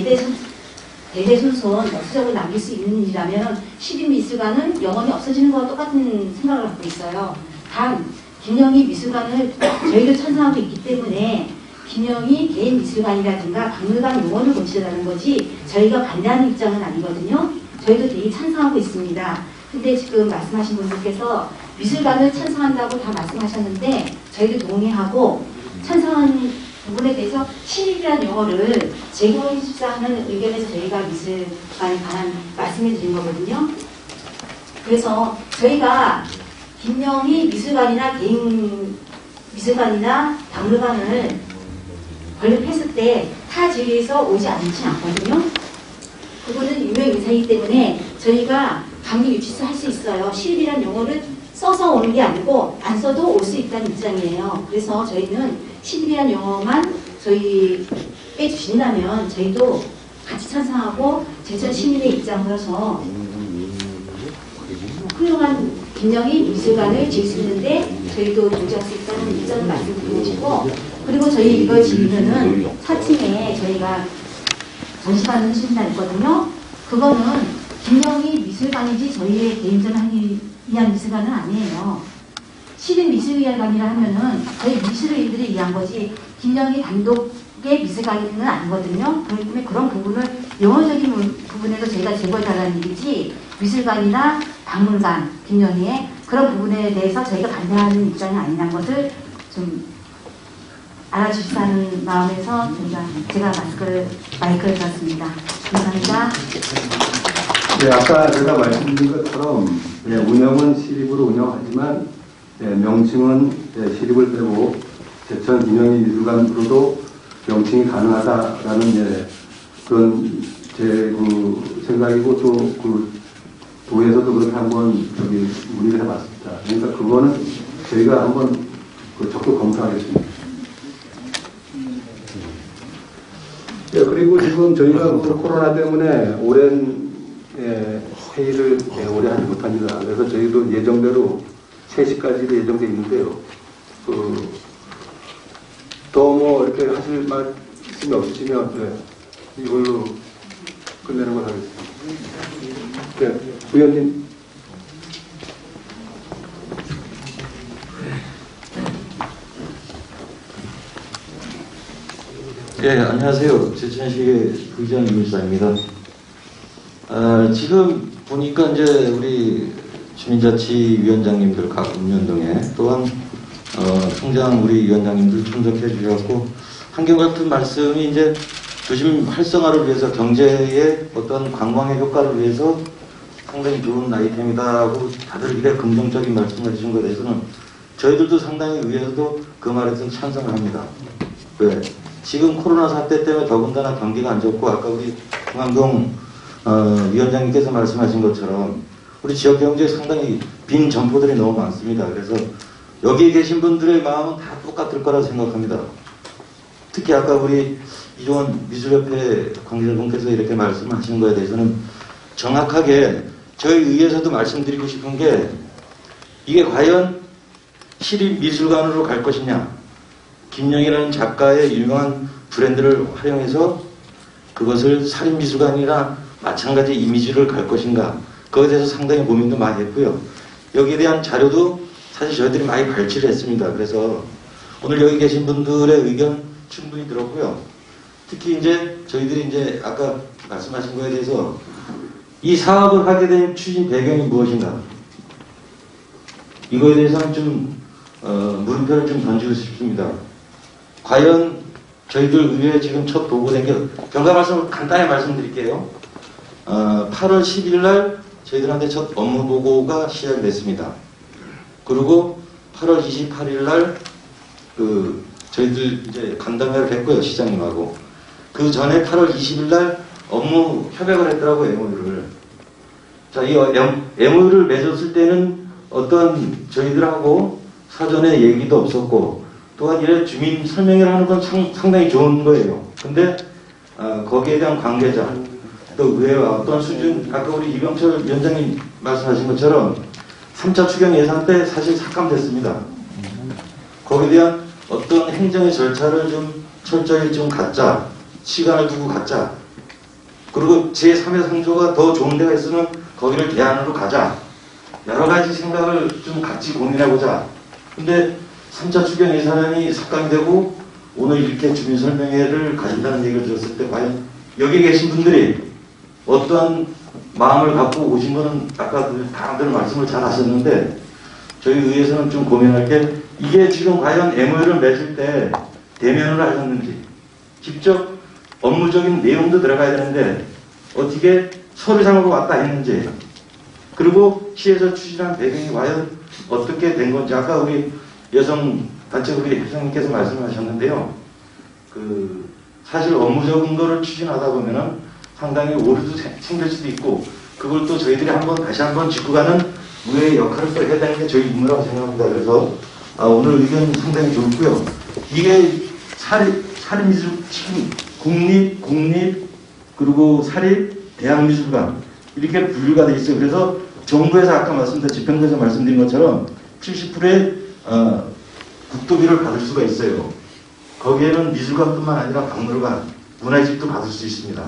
대대손손 역사적으로 남길 수 있는 일이라면 시립미술관은 영원히 없어지는 거와 똑같은 생각을 갖고 있어요. 단 김영희 미술관을 저희도 찬성하고 있기 때문에 김영희 개인 미술관이라든가 박물관 용어를 고치려는 거지 저희가 반대하는 입장은 아니거든요. 저희도 되게 찬성하고 있습니다. 근데 지금 말씀하신 분들께서 미술관을 찬성한다고 다 말씀하셨는데 저희도 동의하고 찬성하는 부분에 대해서 시립이라는 용어를 제공해 주십사 하는 의견에서 저희가 미술관에 관한 말씀을 드린 거거든요. 그래서 저희가 김영희 미술관이나 개인 미술관이나 박물관을 건립했을 때 타 지역에서 오지 않지 않거든요. 그거는 유명 인사이기 때문에 저희가 강력 유치수 할 수 있어요. 시립이라는 용어를 써서 오는 게 아니고 안 써도 올 수 있다는 입장이에요. 그래서 저희는 시립이라는 용어만 저희 빼주신다면 저희도 같이 찬성하고 제천 시민의 입장으로서 훌륭한 김영희 미술관을 지을 수 있는데 저희도 동조할 수 있다는 입장을 말씀드리고 싶고, 그리고 저희 이걸 지으면은 4층에 저희가 전시관을 해주신 날 있거든요. 그거는 김영희 미술관이지 저희의 개인전을 위한 미술관은 아니에요. 시립 미술관이라 하면은 저희 미술인들이 위한 거지 김영희 단독의 미술관은 아니거든요. 그렇기 때문에 그런 부분을 영어적인 부분에서 저희가 제거해달라는 얘기지 미술관이나 박물관, 김영희의 그런 부분에 대해서 저희가 반대하는 입장이 아니라는 것을 좀 알아주시다는 마음에서 제가 마이크를 줬습니다. 감사합니다. 네, 아까 제가 말씀드린 것처럼 운영은 시립으로 운영하지만 명칭은 시립을 빼고 제천 김영희 미술관으로도 명칭이 가능하다라는 그런 제 생각이고 또 도에서도 그렇게 한번 문의를 해봤습니다. 그러니까 그거는 저희가 한번 적극 검토하겠습니다. 예, 그리고 지금 저희가 코로나 때문에 오랜 회의를 오래 하지 못합니다. 그래서 저희도 예정대로 3시까지도 예정되어 있는데요. 더 이렇게 하실 말씀이 없으시면 이걸로 끝내는 걸 하겠습니다. 네, 부위원님. 네, 안녕하세요. 제천시의 부의장 이물사입니다. 지금 보니까 이제 우리 주민자치위원장님들 각 운영동에 또한 총장 우리 위원장님들 참석해 주셨고 한결같은 말씀이 이제 도심 활성화를 위해서 경제의 어떤 관광의 효과를 위해서 상당히 좋은 아이템이다고 다들 이래 긍정적인 말씀을 해주신 것에 대해서는 저희들도 상당히 위에서도 그 말에 대해서 찬성을 합니다. 왜? 지금 코로나 사태 때문에 더군다나 경기가 안 좋고 아까 우리 중앙동 위원장님께서 말씀하신 것처럼 우리 지역 경제에 상당히 빈 점포들이 너무 많습니다. 그래서 여기 계신 분들의 마음은 다 똑같을 거라 생각합니다. 특히 아까 우리 이종원 미술협회 관계자분께서 이렇게 말씀하시는 거에 대해서는 정확하게 저희 의회에서도 말씀드리고 싶은 게 이게 과연 시립미술관으로 갈 것이냐, 김영이라는 작가의 유명한 브랜드를 활용해서 그것을 사립미술관이나 마찬가지 이미지를 갈 것인가, 그것에 대해서 상당히 고민도 많이 했고요. 여기에 대한 자료도 사실 저희들이 많이 발췌를 했습니다. 그래서 오늘 여기 계신 분들의 의견 충분히 들었고요. 특히 이제 저희들이 이제 아까 말씀하신 거에 대해서 이 사업을 하게 된 추진 배경이 무엇인가, 이거에 대해서는 좀 물음표를 좀 던지고 싶습니다. 과연 저희들 의회에 지금 첫 보고된 게, 결과 말씀을 간단히 말씀드릴게요. 8월 10일 날 저희들한테 첫 업무 보고가 시작됐습니다. 그리고 8월 28일 날 저희들 이제 간담회를 했고요, 시장님하고. 그 전에 8월 20일 날 업무 협약을 했더라고요, MOU를. 자, 이 MOU를 맺었을 때는 어떤 저희들하고 사전에 얘기도 없었고, 또한 이래 주민 설명회를 하는 건 상당히 좋은 거예요. 근데 거기에 대한 관계자, 또 의회와 어떤 수준, 아까 우리 이병철 위원장님 말씀하신 것처럼 3차 추경 예산 때 사실 삭감됐습니다. 거기에 대한 어떤 행정의 절차를 좀 철저히 좀 갖자, 시간을 두고 갖자, 그리고 제3의 상조가 더 좋은 데가 있으면 거기를 대안으로 가자, 여러 가지 생각을 좀 같이 고민해보자. 근데 3차 추경 예산안이 삭감이 되고 오늘 이렇게 주민설명회를 가진다는 얘기를 들었을 때 과연 여기 계신 분들이 어떠한 마음을 갖고 오신 거는 아까 다들 말씀을 잘 하셨는데, 저희 의회에서는 좀 고민할 게, 이게 지금 과연 MOU를 맺을 때 대면으로 하셨는지, 직접 업무적인 내용도 들어가야 되는데 어떻게 서류상으로 왔다 했는지, 그리고 시에서 추진한 배경이 과연 어떻게 된 건지, 아까 우리 여성단체 우리 회장님께서 말씀하셨는데요. 사실 업무적인 거를 추진하다 보면은 상당히 오류도 생길 수도 있고, 그걸 또 저희들이 다시 한번 짚고 가는 의회의 역할을 또 해야 되는 게 저희 임무라고 생각합니다. 그래서 오늘 의견 상당히 좋고요. 이게 사립미술, 국립, 그리고 사립, 대학미술관 이렇게 분류가 돼 있어요. 그래서 정부에서 아까 말씀드린, 집행부에서 말씀드린 것처럼 70%의 국도비를 받을 수가 있어요. 거기에는 미술관뿐만 아니라 박물관, 문화집도 받을 수 있습니다.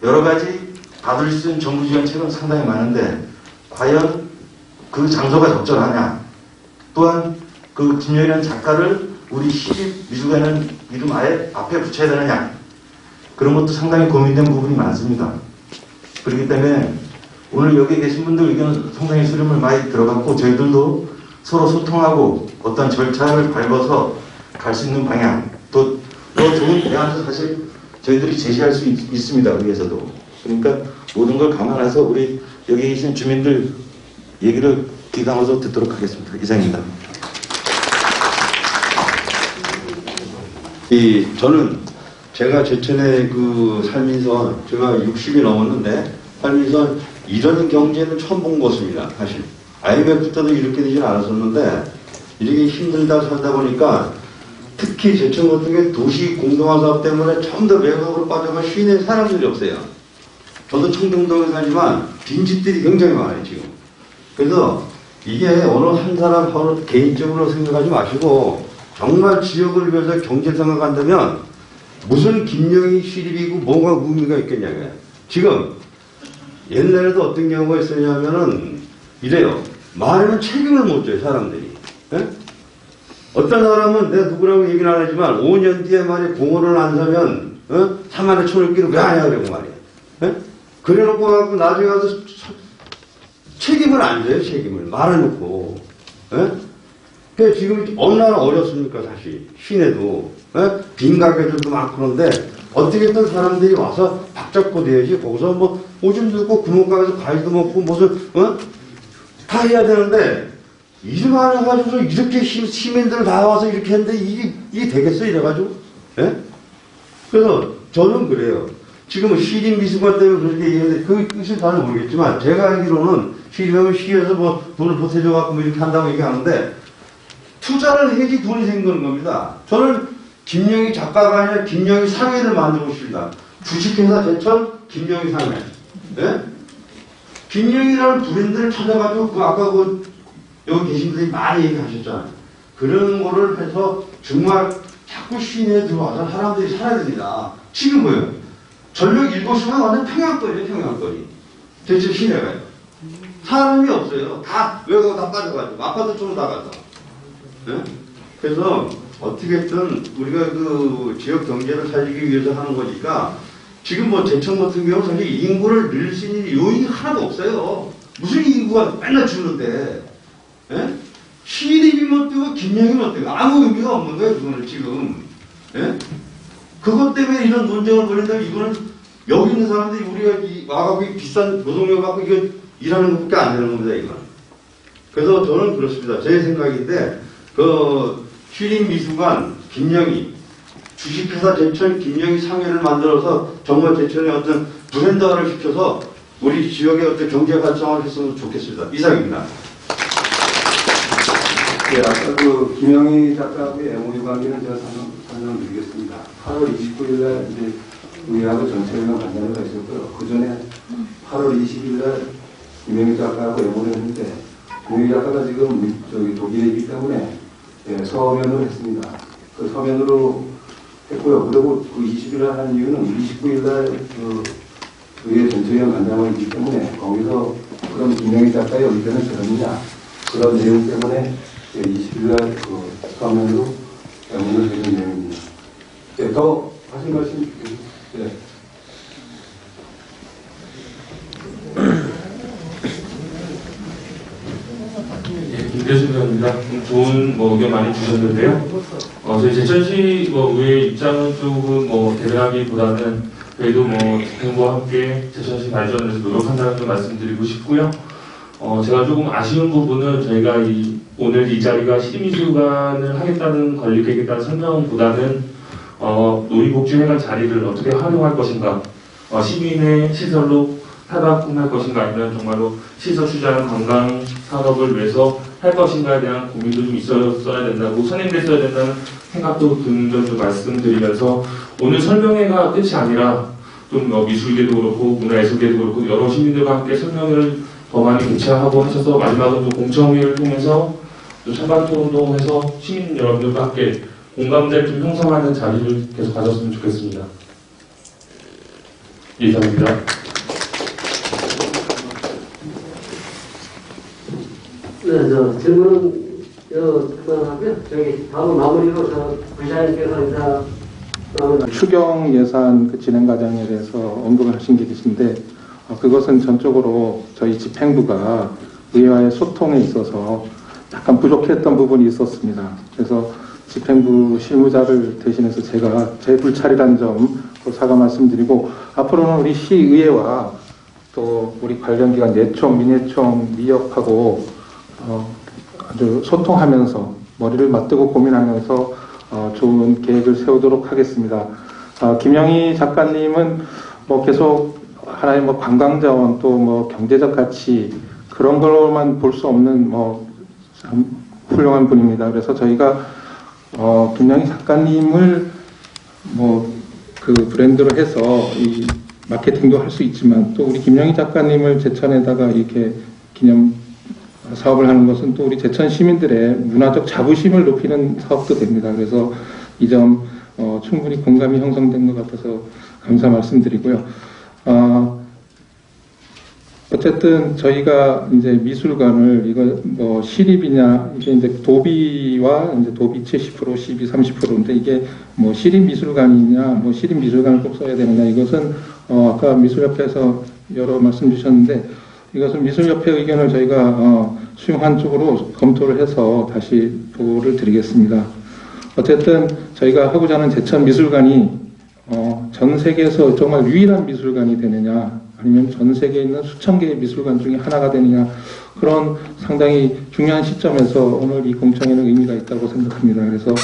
여러 가지 받을 수 있는 정부 지원책은 상당히 많은데 과연 그 장소가 적절하냐, 또한 그 김영이라는 작가를 우리 시립미술관은 이름 아예 앞에 붙여야 되느냐, 그런 것도 상당히 고민된 부분이 많습니다. 그렇기 때문에 오늘 여기 계신 분들 의견은 상당히 수렴을 많이 들어갔고, 저희들도 서로 소통하고 어떤 절차를 밟아서 갈 수 있는 방향, 또 좋은 대안도 사실 저희들이 제시할 수 있습니다, 위에서도. 그러니까 모든 걸 감안해서 우리 여기 계신 주민들 얘기를 귀 담아서 듣도록 하겠습니다. 이상입니다. 저는 제가 제천에 살면서 제가 60이 넘었는데 살면서 이런 경제는 처음 본 것입니다. 사실 IMF 때도 이렇게 되진 않았었는데 이렇게 힘들다 살다 보니까 특히 제천 같은 게 도시 공동화 사업 때문에 좀 더 외곽으로 빠져가 시내에 사람들이 없어요. 저도 청정동에 살지만 빈집들이 굉장히 많아요, 지금. 그래서 이게 어느 한 사람 하루 개인적으로 생각하지 마시고 정말 지역을 위해서 경제 생각한다면 무슨 김영희 시립이고 뭐가 의미가 있겠냐고요. 지금 옛날에도 어떤 경우가 있었냐면은 이래요. 말하면 책임을 못 져요, 사람들이. 에? 어떤 사람은 내가 누구라고 얘기는 안 하지만 5년 뒤에 말이야 공원을 안 사면 3만원 천을 끼고 왜 하냐 그러고 말이야. 에? 그래놓고 하고 나중에 가서 책임을 안 져요, 책임을. 말해놓고. 그러니까 지금 어느 나라 어렵습니까, 사실. 시내도. 빈 가게들도 많고 그런데 어떻게든 사람들이 와서 박 잡고 돼야지. 거기서 뭐 오줌 누고 구멍가게에서 과일도 먹고 무슨 다 해야 되는데 이름 하나 가지고서 이렇게 시민들 다 와서 이렇게 했는데 이게 되겠어 이래가지고. 그래서 저는 그래요. 지금은 시립미술관 때문에 그렇게 얘기했는데 그 뜻은 잘 모르겠지만 제가 알기로는 시립하면 시에서 뭐 돈을 보태줘갖고 뭐 이렇게 한다고 얘기하는데 투자를 해야지 돈이 생기는 겁니다. 저는 김영희 작가가 아니라 김영희 상회를 만들고 싶습니다. 주식회사 제천 김영희 상회. 예? 김영희라는 브랜드를 찾아가지고 아까 여기 계신 분들이 많이 얘기하셨잖아요. 그런 거를 해서 정말 자꾸 시내에 들어와서 사람들이 살아야 됩니다. 지금 뭐예요? 전력 7시간 완전 평양거리예요, 평양거리. 대체 시내가요. 사람이 없어요. 다 외곽 다 빠져가지고 아파트 쪽으로 나가서. 네? 그래서 어떻게든 우리가 그 지역 경제를 살리기 위해서 하는 거니까 지금 뭐 제천 같은 경우는 사실 인구를 늘릴 수 있는 요인이 하나도 없어요. 무슨 인구가 맨날 주는데. 예? 시립이면 뜨고 김영이면 뜨고 아무 의미가 없는 거예요. 그거는 지금. 예? 그것 때문에 이런 논쟁을 벌인다면 이거는 여기 있는 사람들이 우리가 와가지고 비싼 노동력 갖고 이거 일하는 것밖에 안 되는 겁니다. 이건. 그래서 저는 그렇습니다. 제 생각인데 그 시립미술관 김영희 주식회사 제천 김영희 상회를 만들어서 정말 제천의 어떤 브랜드화를 시켜서 우리 지역의 어떤 경제 활성화를 했으면 좋겠습니다. 이상입니다. 네, 아까 그 김영희 작가하고의 MOU 관계는 제가 설명드리겠습니다. 8월 29일 날 이제 의회하고 전체회관 간담회가 있었고요. 그 전에 8월 20일 날 김영희 작가하고 MOU를 했는데 김영희 작가가 지금 저기 독일에 있기 때문에 서면으로 했습니다. 그 서면으로 했고요. 그리고 그 20일 날 한 이유는 29일 날 그 의회 전체회관 간담회가 있기 때문에 거기서 그럼 김영희 작가의 의견은 들었느냐 그런 내용 때문에 20일날 그 서면으로 오늘 드린 내용입니다. 네, 더 하신 말씀 네. 김대중 의원입니다. 좋은 의견 많이 주셨는데요. 저희 제천시 의회 입장은 조금 대등하기보다는 그래도 집행부와 함께 제천시 발전을 위해서 노력한다는 점 말씀드리고 싶고요. 제가 조금 아쉬운 부분은 저희가 오늘 이 자리가 시립미술관을 하겠다는 건립하겠다는 설명보다는 놀이복지회관 자리를 어떻게 활용할 것인가, 시민의 시설로 탈바꿈할 것인가, 아니면 정말로 시설 투자하는 관광 산업을 위해서 할 것인가에 대한 고민도 좀 있었어야 된다고, 선행됐어야 된다는 생각도 드는 점 좀 말씀드리면서 오늘 설명회가 끝이 아니라 좀 미술계도 그렇고 문화예술계도 그렇고 여러 시민들과 함께 설명회를 더 많이 개최하고 하셔서 마지막으로 공청회를 통해서 또 찬반 토론도 해서 시민 여러분들과 함께 공감대를 좀 형성하는 자리를 계속 가졌으면 좋겠습니다. 이상입니다. 네, 질문은 그만하고요. 저기 바로 마무리로 부시장님께서 인사. 추경 예산 그 진행 과정에 대해서 언급을 하신 게 계신데 그것은 전적으로 저희 집행부가 의회와의 소통에 있어서 약간 부족했던 부분이 있었습니다. 그래서 집행부 실무자를 대신해서 제가 제 불찰이라는 점 사과 말씀드리고 앞으로는 우리 시의회와 또 우리 관련 기관 내총, 민회총, 미역하고 아주 소통하면서 머리를 맞대고 고민하면서 좋은 계획을 세우도록 하겠습니다. 김영희 작가님은 계속 하나의 관광자원 또 경제적 가치 그런 걸로만 볼 수 없는 참 훌륭한 분입니다. 그래서 저희가 김영희 작가님을 그 브랜드로 해서 이 마케팅도 할 수 있지만 또 우리 김영희 작가님을 제천에다가 이렇게 기념 사업을 하는 것은 또 우리 제천 시민들의 문화적 자부심을 높이는 사업도 됩니다. 그래서 이 점 충분히 공감이 형성된 것 같아서 감사 말씀드리고요. 어쨌든 저희가 이제 미술관을 이거 시립이냐 이게 이제 도비와 이제 도비 70% 시비 30%인데 이게 시립 미술관이냐 시립 미술관을 꼭 써야 되느냐 이것은 아까 미술협회에서 여러 말씀 주셨는데 이것은 미술협회 의견을 저희가 수용한 쪽으로 검토를 해서 다시 보고를 드리겠습니다. 어쨌든 저희가 하고자 하는 제천 미술관이 전 세계에서 정말 유일한 미술관이 되느냐 아니면 전 세계에 있는 수천 개의 미술관 중에 하나가 되느냐 그런 상당히 중요한 시점에서 오늘 이 공청회는 의미가 있다고 생각합니다. 그래서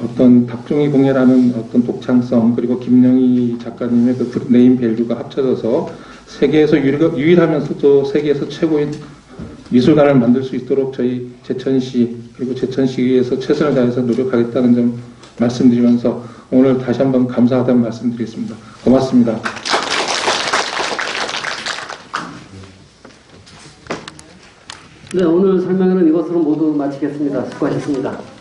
어떤 박종희 공예라는 어떤 독창성 그리고 김영희 작가님의 그 네임 밸류가 합쳐져서 세계에서 유일하면서도 세계에서 최고인 미술관을 만들 수 있도록 저희 제천시 그리고 제천시의회에서 최선을 다해서 노력하겠다는 점 말씀드리면서 오늘 다시 한번 감사하다는 말씀드리겠습니다. 고맙습니다. 네, 오늘 설명회는 이것으로 모두 마치겠습니다. 수고하셨습니다.